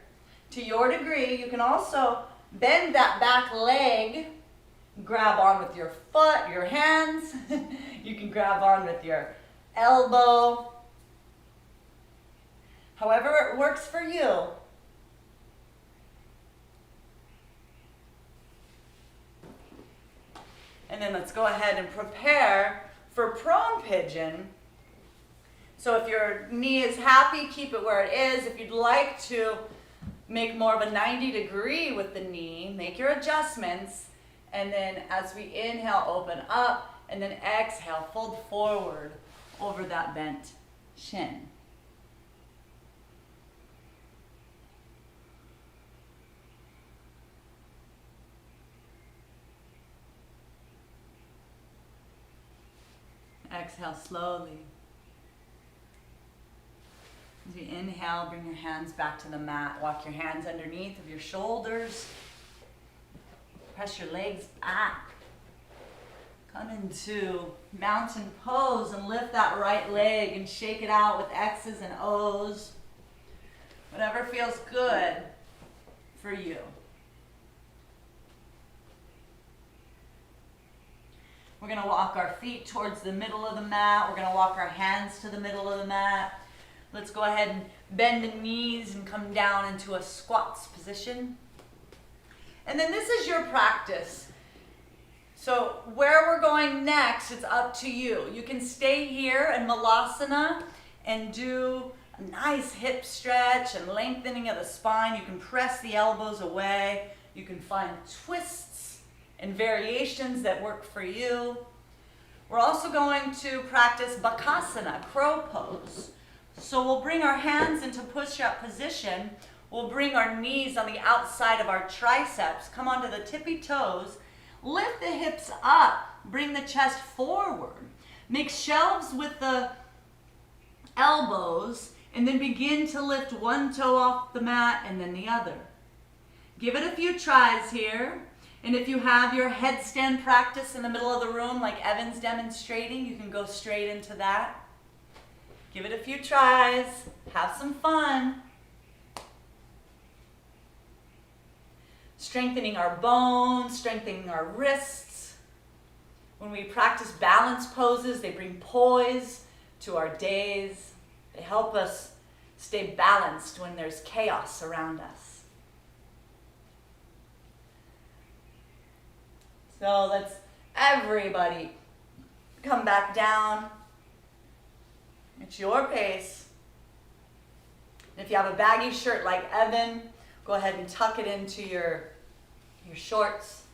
to your degree. You can also bend that back leg, grab on with your foot, your hands. You can grab on with your elbow. However it works for you. And then let's go ahead and prepare for prone pigeon. So if your knee is happy, keep it where it is. If you'd like to make more of a 90-degree with the knee, make your adjustments. And then as we inhale, open up, and then exhale, fold forward over that bent shin. Exhale slowly. As you inhale, bring your hands back to the mat. Walk your hands underneath of your shoulders. Press your legs back. Come into mountain pose and lift that right leg and shake it out with X's and O's. Whatever feels good for you. We're going to walk our feet towards the middle of the mat. We're going to walk our hands to the middle of the mat. Let's go ahead and bend the knees and come down into a squats position. And then this is your practice. So where we're going next, it's up to you. You can stay here in Balasana and do a nice hip stretch and lengthening of the spine. You can press the elbows away. You can find twists and variations that work for you. We're also going to practice Bakasana, crow pose. So we'll bring our hands into push-up position. We'll bring our knees on the outside of our triceps, come onto the tippy toes, lift the hips up, bring the chest forward. Make shelves with the elbows, and then begin to lift one toe off the mat and then the other. Give it a few tries here. And if you have your headstand practice in the middle of the room like Evan's demonstrating, you can go straight into that. Give it a few tries. Have some fun. Strengthening our bones, strengthening our wrists. When we practice balance poses, they bring poise to our days. They help us stay balanced when there's chaos around us. So let's everybody come back down. It's your pace. If you have a baggy shirt like Evan, go ahead and tuck it into your shorts.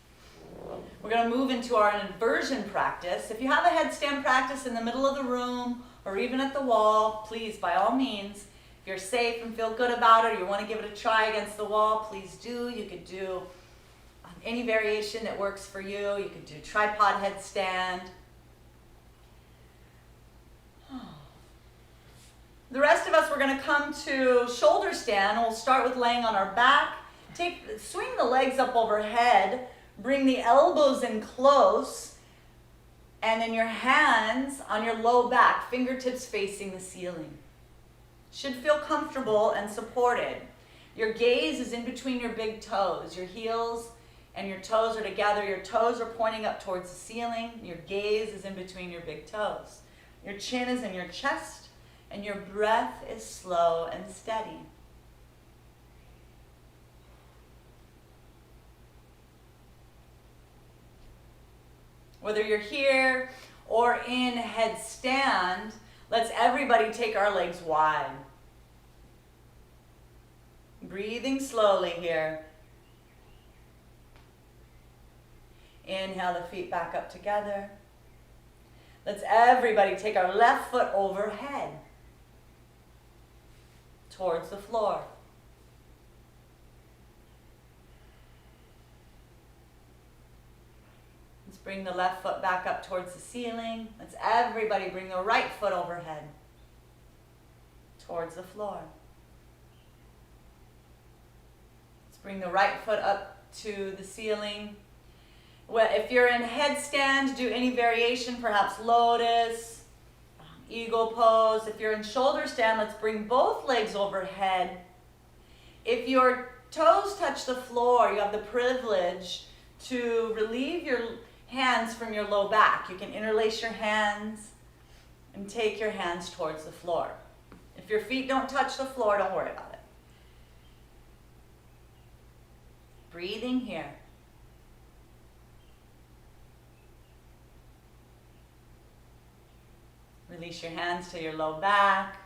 We're going to move into our inversion practice. If you have a headstand practice in the middle of the room or even at the wall, please, by all means, if you're safe and feel good about it or you want to give it a try against the wall, please do. You could do any variation that works for you. You could do tripod headstand. The rest of us, we're going to come to shoulder stand. We'll start with laying on our back. Swing the legs up overhead. Bring the elbows in close. And then your hands on your low back, fingertips facing the ceiling. Should feel comfortable and supported. Your gaze is in between your big toes. Your heels and your toes are together. Your toes are pointing up towards the ceiling. Your gaze is in between your big toes. Your chin is in your chest, and your breath is slow and steady. Whether you're here or in headstand, let's everybody take our legs wide. Breathing slowly here. Inhale the feet back up together. Let's everybody take our left foot overhead towards the floor. Let's bring the left foot back up towards the ceiling. Let's everybody bring the right foot overhead towards the floor. Let's bring the right foot up to the ceiling. Well, if you're in headstand, do any variation, perhaps lotus, eagle pose. If you're in shoulder stand, let's bring both legs overhead. If your toes touch the floor, you have the privilege to relieve your hands from your low back. You can interlace your hands and take your hands towards the floor. If your feet don't touch the floor, don't worry about it. Breathing here. Release your hands to your low back.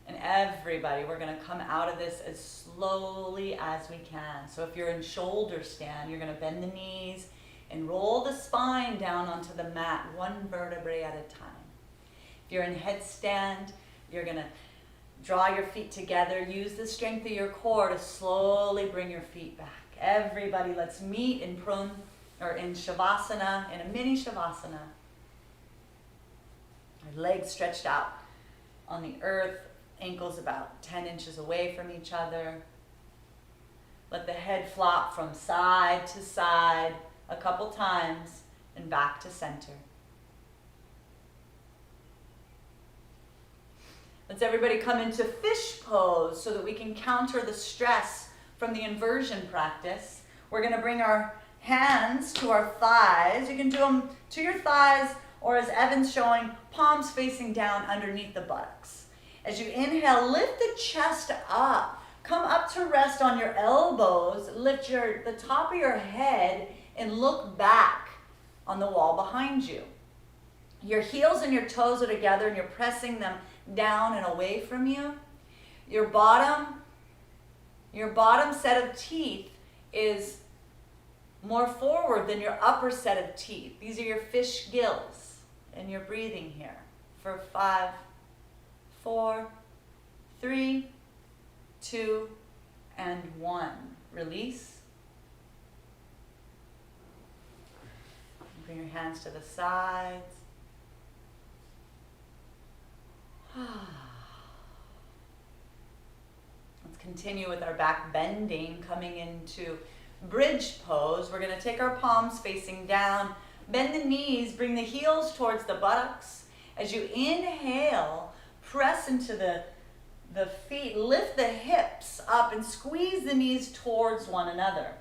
And everybody, we're going to come out of this as slowly as we can. So if you're in shoulder stand, you're going to bend the knees and roll the spine down onto the mat, one vertebrae at a time. If you're in headstand, you're going to draw your feet together. Use the strength of your core to slowly bring your feet back. Everybody, let's meet in in Savasana, in a mini Savasana. Our legs stretched out on the earth, ankles about 10 inches away from each other. Let the head flop from side to side a couple times and back to center. Let's everybody come into fish pose so that we can counter the stress from the inversion practice. We're going to bring our hands to our thighs. You can do them to your thighs, or as Evan's showing, palms facing down underneath the buttocks. As you inhale, lift the chest up. Come up to rest on your elbows. Lift the top of your head and look back on the wall behind you. Your heels and your toes are together and you're pressing them down and away from you. Your bottom set of teeth is more forward than your upper set of teeth. These are your fish gills. And you're breathing here for 5, 4, 3, 2, and 1. Release. Bring your hands to the sides. Let's continue with our back bending, coming into bridge pose. We're going to take our palms facing down. Bend the knees, bring the heels towards the buttocks. As you inhale, press into the feet, lift the hips up and squeeze the knees towards one another.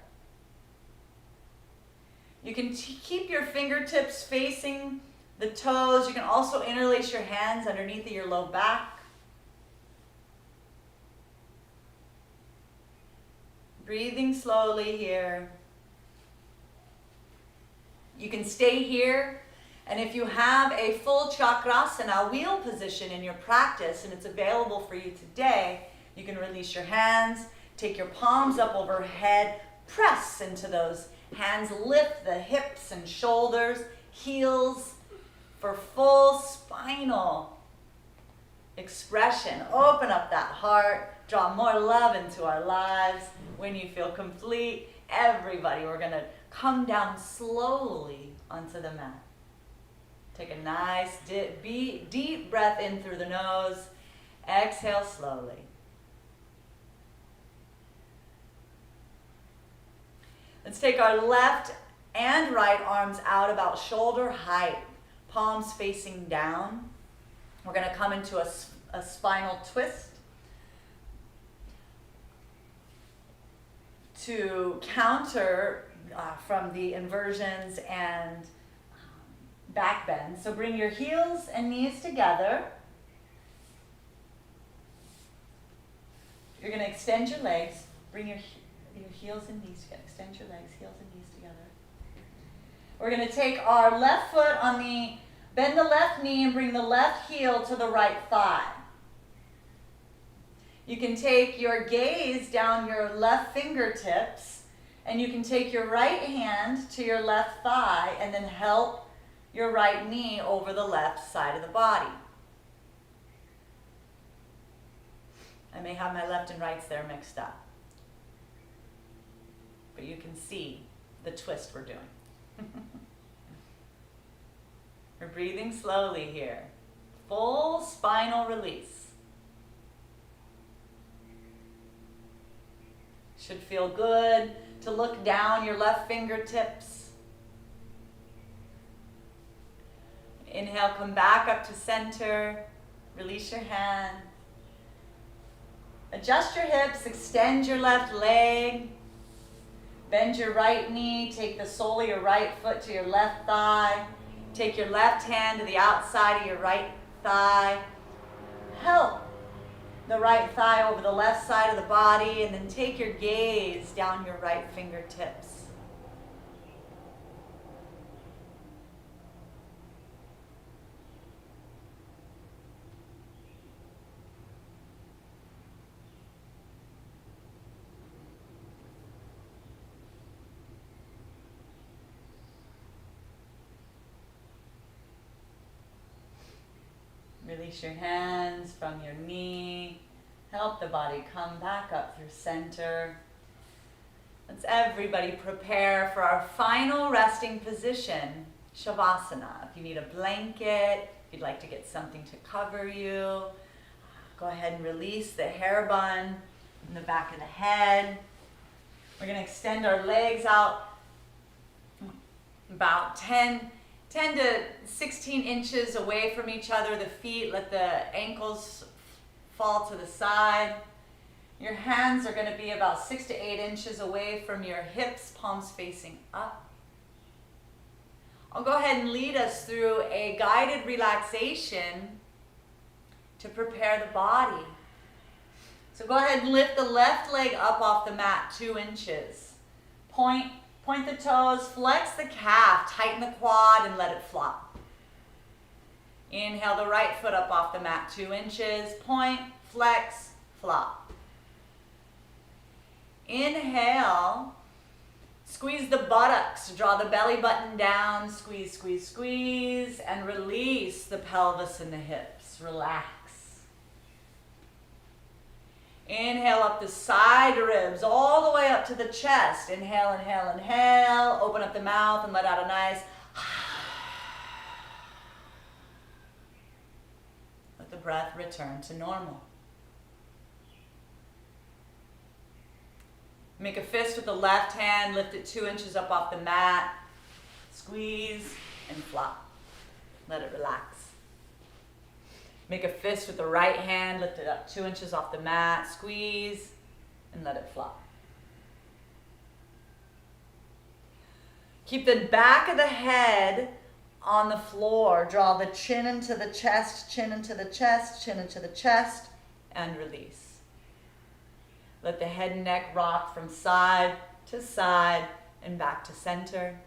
You can keep your fingertips facing the toes. You can also interlace your hands underneath of your low back. Breathing slowly here. You can stay here, and if you have a full Chakrasana wheel position in your practice and it's available for you today, you can release your hands, take your palms up overhead, press into those hands, lift the hips and shoulders, heels for full spinal expression. Open up that heart, draw more love into our lives. When you feel complete, everybody, we're going to come down slowly onto the mat. Take a nice deep breath in through the nose. Exhale slowly. Let's take our left and right arms out about shoulder height. Palms facing down. We're going to come into a spinal twist. To counter from the inversions and back bends. So bring your heels and knees together. You're going to extend your legs. Bring your heels and knees together. Extend your legs, heels and knees together. We're going to take our left foot bend the left knee and bring the left heel to the right thigh. You can take your gaze down your left fingertips, and you can take your right hand to your left thigh and then help your right knee over the left side of the body. I may have my left and rights there mixed up, but you can see the twist we're doing. We're breathing slowly here. Full spinal release. Should feel good to look down your left fingertips. Inhale, come back up to center. Release your hand. Adjust your hips, extend your left leg. Bend your right knee, take the sole of your right foot to your left thigh. Take your left hand to the outside of your right thigh. Help the right thigh over the left side of the body, and then take your gaze down your right fingertips. Release your hands from your knee. Help the body come back up through center. Let's everybody prepare for our final resting position, Savasana. If you need a blanket, if you'd like to get something to cover you, go ahead and release the hair bun in the back of the head. We're going to extend our legs out about 10 to 16 inches away from each other. The feet, let the ankles fall to the side. Your hands are going to be about 6 to 8 inches away from your hips, palms facing up. I'll go ahead and lead us through a guided relaxation to prepare the body. So go ahead and lift the left leg up off the mat 2 inches. Point the toes, flex the calf, tighten the quad, and let it flop. Inhale the right foot up off the mat 2 inches. Point, flex, flop. Inhale, squeeze the buttocks, draw the belly button down, squeeze, squeeze, squeeze, and release the pelvis and the hips. Relax. Inhale up the side ribs, all the way up to the chest. Inhale, inhale, inhale. Open up the mouth and let out a nice. Let the breath return to normal. Make a fist with the left hand, lift it 2 inches up off the mat. Squeeze and flop. Let it relax. Make a fist with the right hand, lift it up 2 inches off the mat, squeeze, and let it flop. Keep the back of the head on the floor. Draw the chin into the chest, chin into the chest, chin into the chest, and release. Let the head and neck rock from side to side and back to center.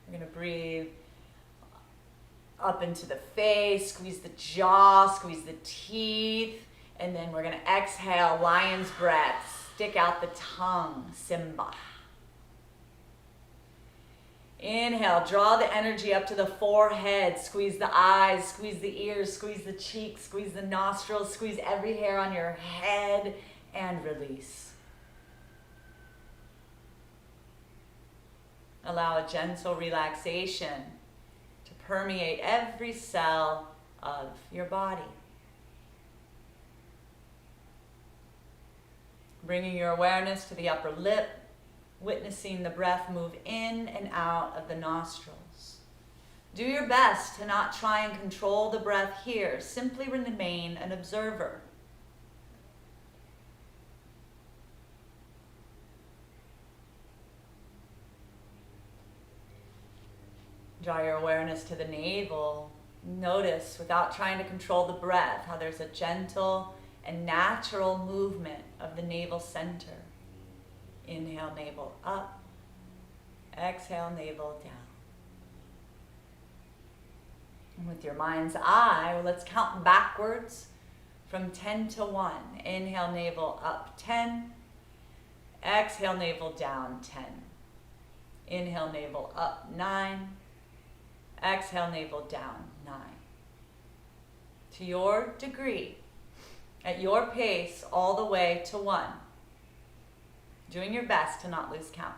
We're going to breathe up into the face, squeeze the jaw, squeeze the teeth, and then we're going to exhale, lion's breath, stick out the tongue, Simba. Inhale, draw the energy up to the forehead, squeeze the eyes, squeeze the ears, squeeze the cheeks, squeeze the nostrils, squeeze every hair on your head, and release. Allow a gentle relaxation to permeate every cell of your body. Bringing your awareness to the upper lip, witnessing the breath move in and out of the nostrils. Do your best to not try and control the breath here. Simply remain an observer. Draw your awareness to the navel. Notice, without trying to control the breath, how there's a gentle and natural movement of the navel center. Inhale, navel up. Exhale, navel down. And with your mind's eye, let's count backwards from 10 to 1. Inhale, navel up 10. Exhale, navel down 10. Inhale, navel up 9. Exhale, navel down 9. To your degree, at your pace, all the way to 1. Doing your best to not lose count.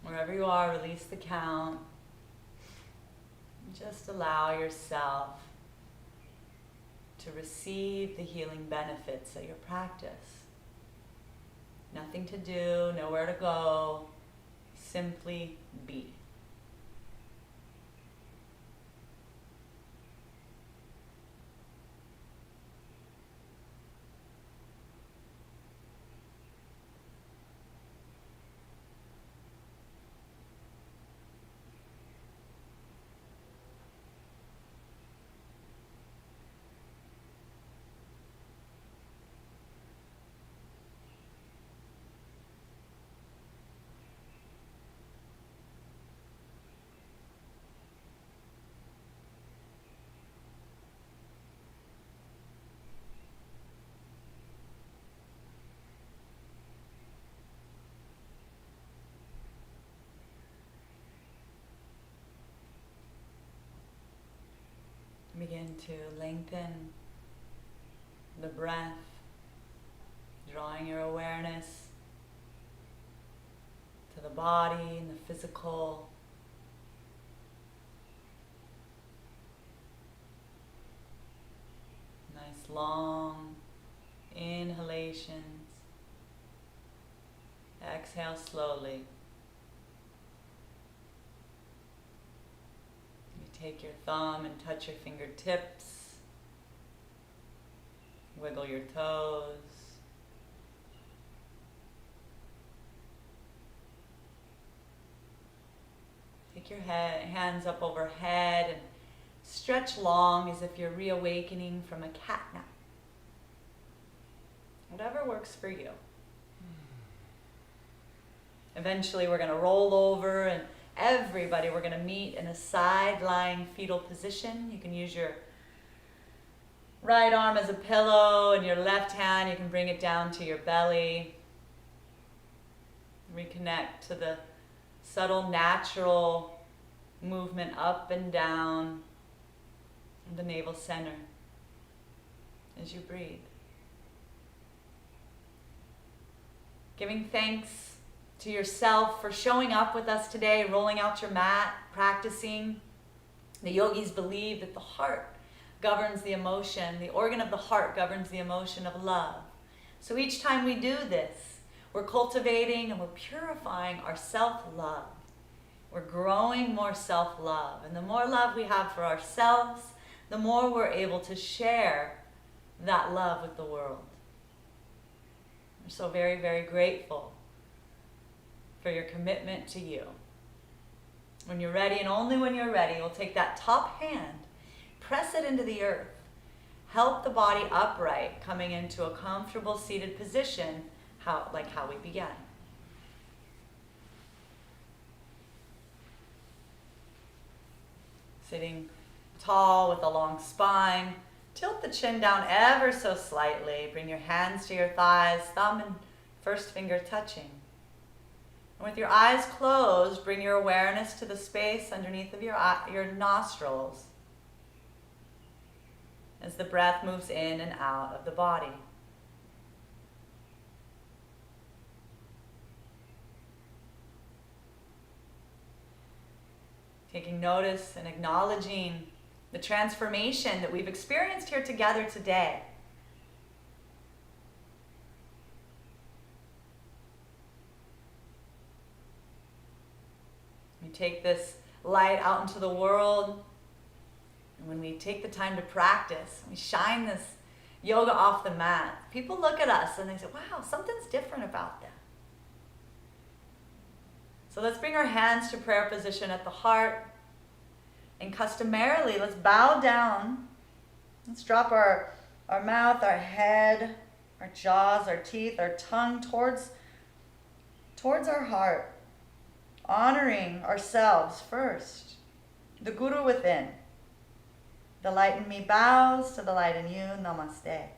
Wherever you are, release the count. Just allow yourself to receive the healing benefits of your practice. Nothing to do, nowhere to go, simply be. Begin to lengthen the breath, drawing your awareness to the body and the physical. Nice long inhalations. Exhale slowly. Take your thumb and touch your fingertips. Wiggle your toes. Take your hands up overhead and stretch long as if you're reawakening from a cat nap. Whatever works for you. Eventually we're going to roll over, and everybody, we're going to meet in a side-lying fetal position. You can use your right arm as a pillow, and your left hand, you can bring it down to your belly. Reconnect to the subtle, natural movement up and down the navel center as you breathe. Giving thanks to yourself for showing up with us today, rolling out your mat, practicing. The yogis believe that the heart governs the emotion. The organ of the heart governs the emotion of love. So each time we do this, we're cultivating and we're purifying our self-love. We're growing more self-love. And the more love we have for ourselves, the more we're able to share that love with the world. We're so very, very grateful for your commitment to you. When you're ready, and only when you're ready, we'll take that top hand, press it into the earth, help the body upright, coming into a comfortable seated position, like how we began. Sitting tall with a long spine, tilt the chin down ever so slightly, bring your hands to your thighs, thumb and first finger touching. And with your eyes closed, bring your awareness to the space underneath of your nostrils as the breath moves in and out of the body. Taking notice and acknowledging the transformation that we've experienced here together today. We take this light out into the world, and when we take the time to practice, we shine this yoga off the mat. People look at us and they say, wow, something's different about them. So let's bring our hands to prayer position at the heart. And customarily, let's bow down. Let's drop our mouth, our head, our jaws, our teeth, our tongue towards our heart. Honoring ourselves first. The Guru within. The light in me bows to the light in you. Namaste.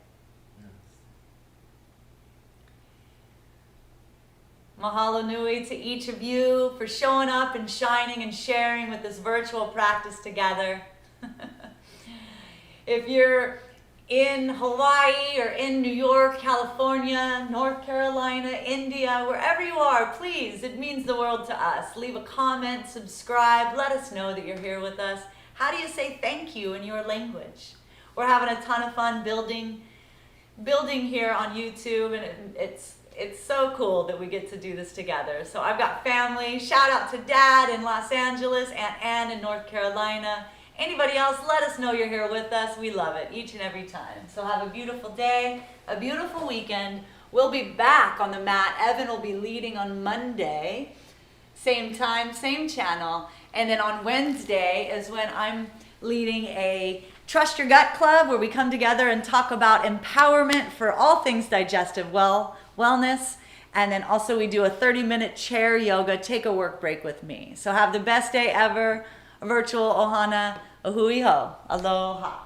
Mahalo nui to each of you for showing up and shining and sharing with this virtual practice together. If you're in Hawaii or in New York, California, North Carolina, India, wherever you are, please, it means the world to us. Leave a comment, subscribe, let us know that you're here with us. How do you say thank you in your language? We're having a ton of fun building here on YouTube, and it's so cool that we get to do this together. So I've got family. Shout out to Dad in Los Angeles, Aunt Ann in North Carolina. Anybody else, let us know you're here with us. We love it each and every time. So have a beautiful day, a beautiful weekend. We'll be back on the mat. Evan will be leading on Monday. Same time, same channel. And then on Wednesday is when I'm leading a Trust Your Gut Club, where we come together and talk about empowerment for all things digestive wellness. And then also we do a 30-minute chair yoga, take a work break with me. So have the best day ever. Virtual ohana, ahui ho, aloha.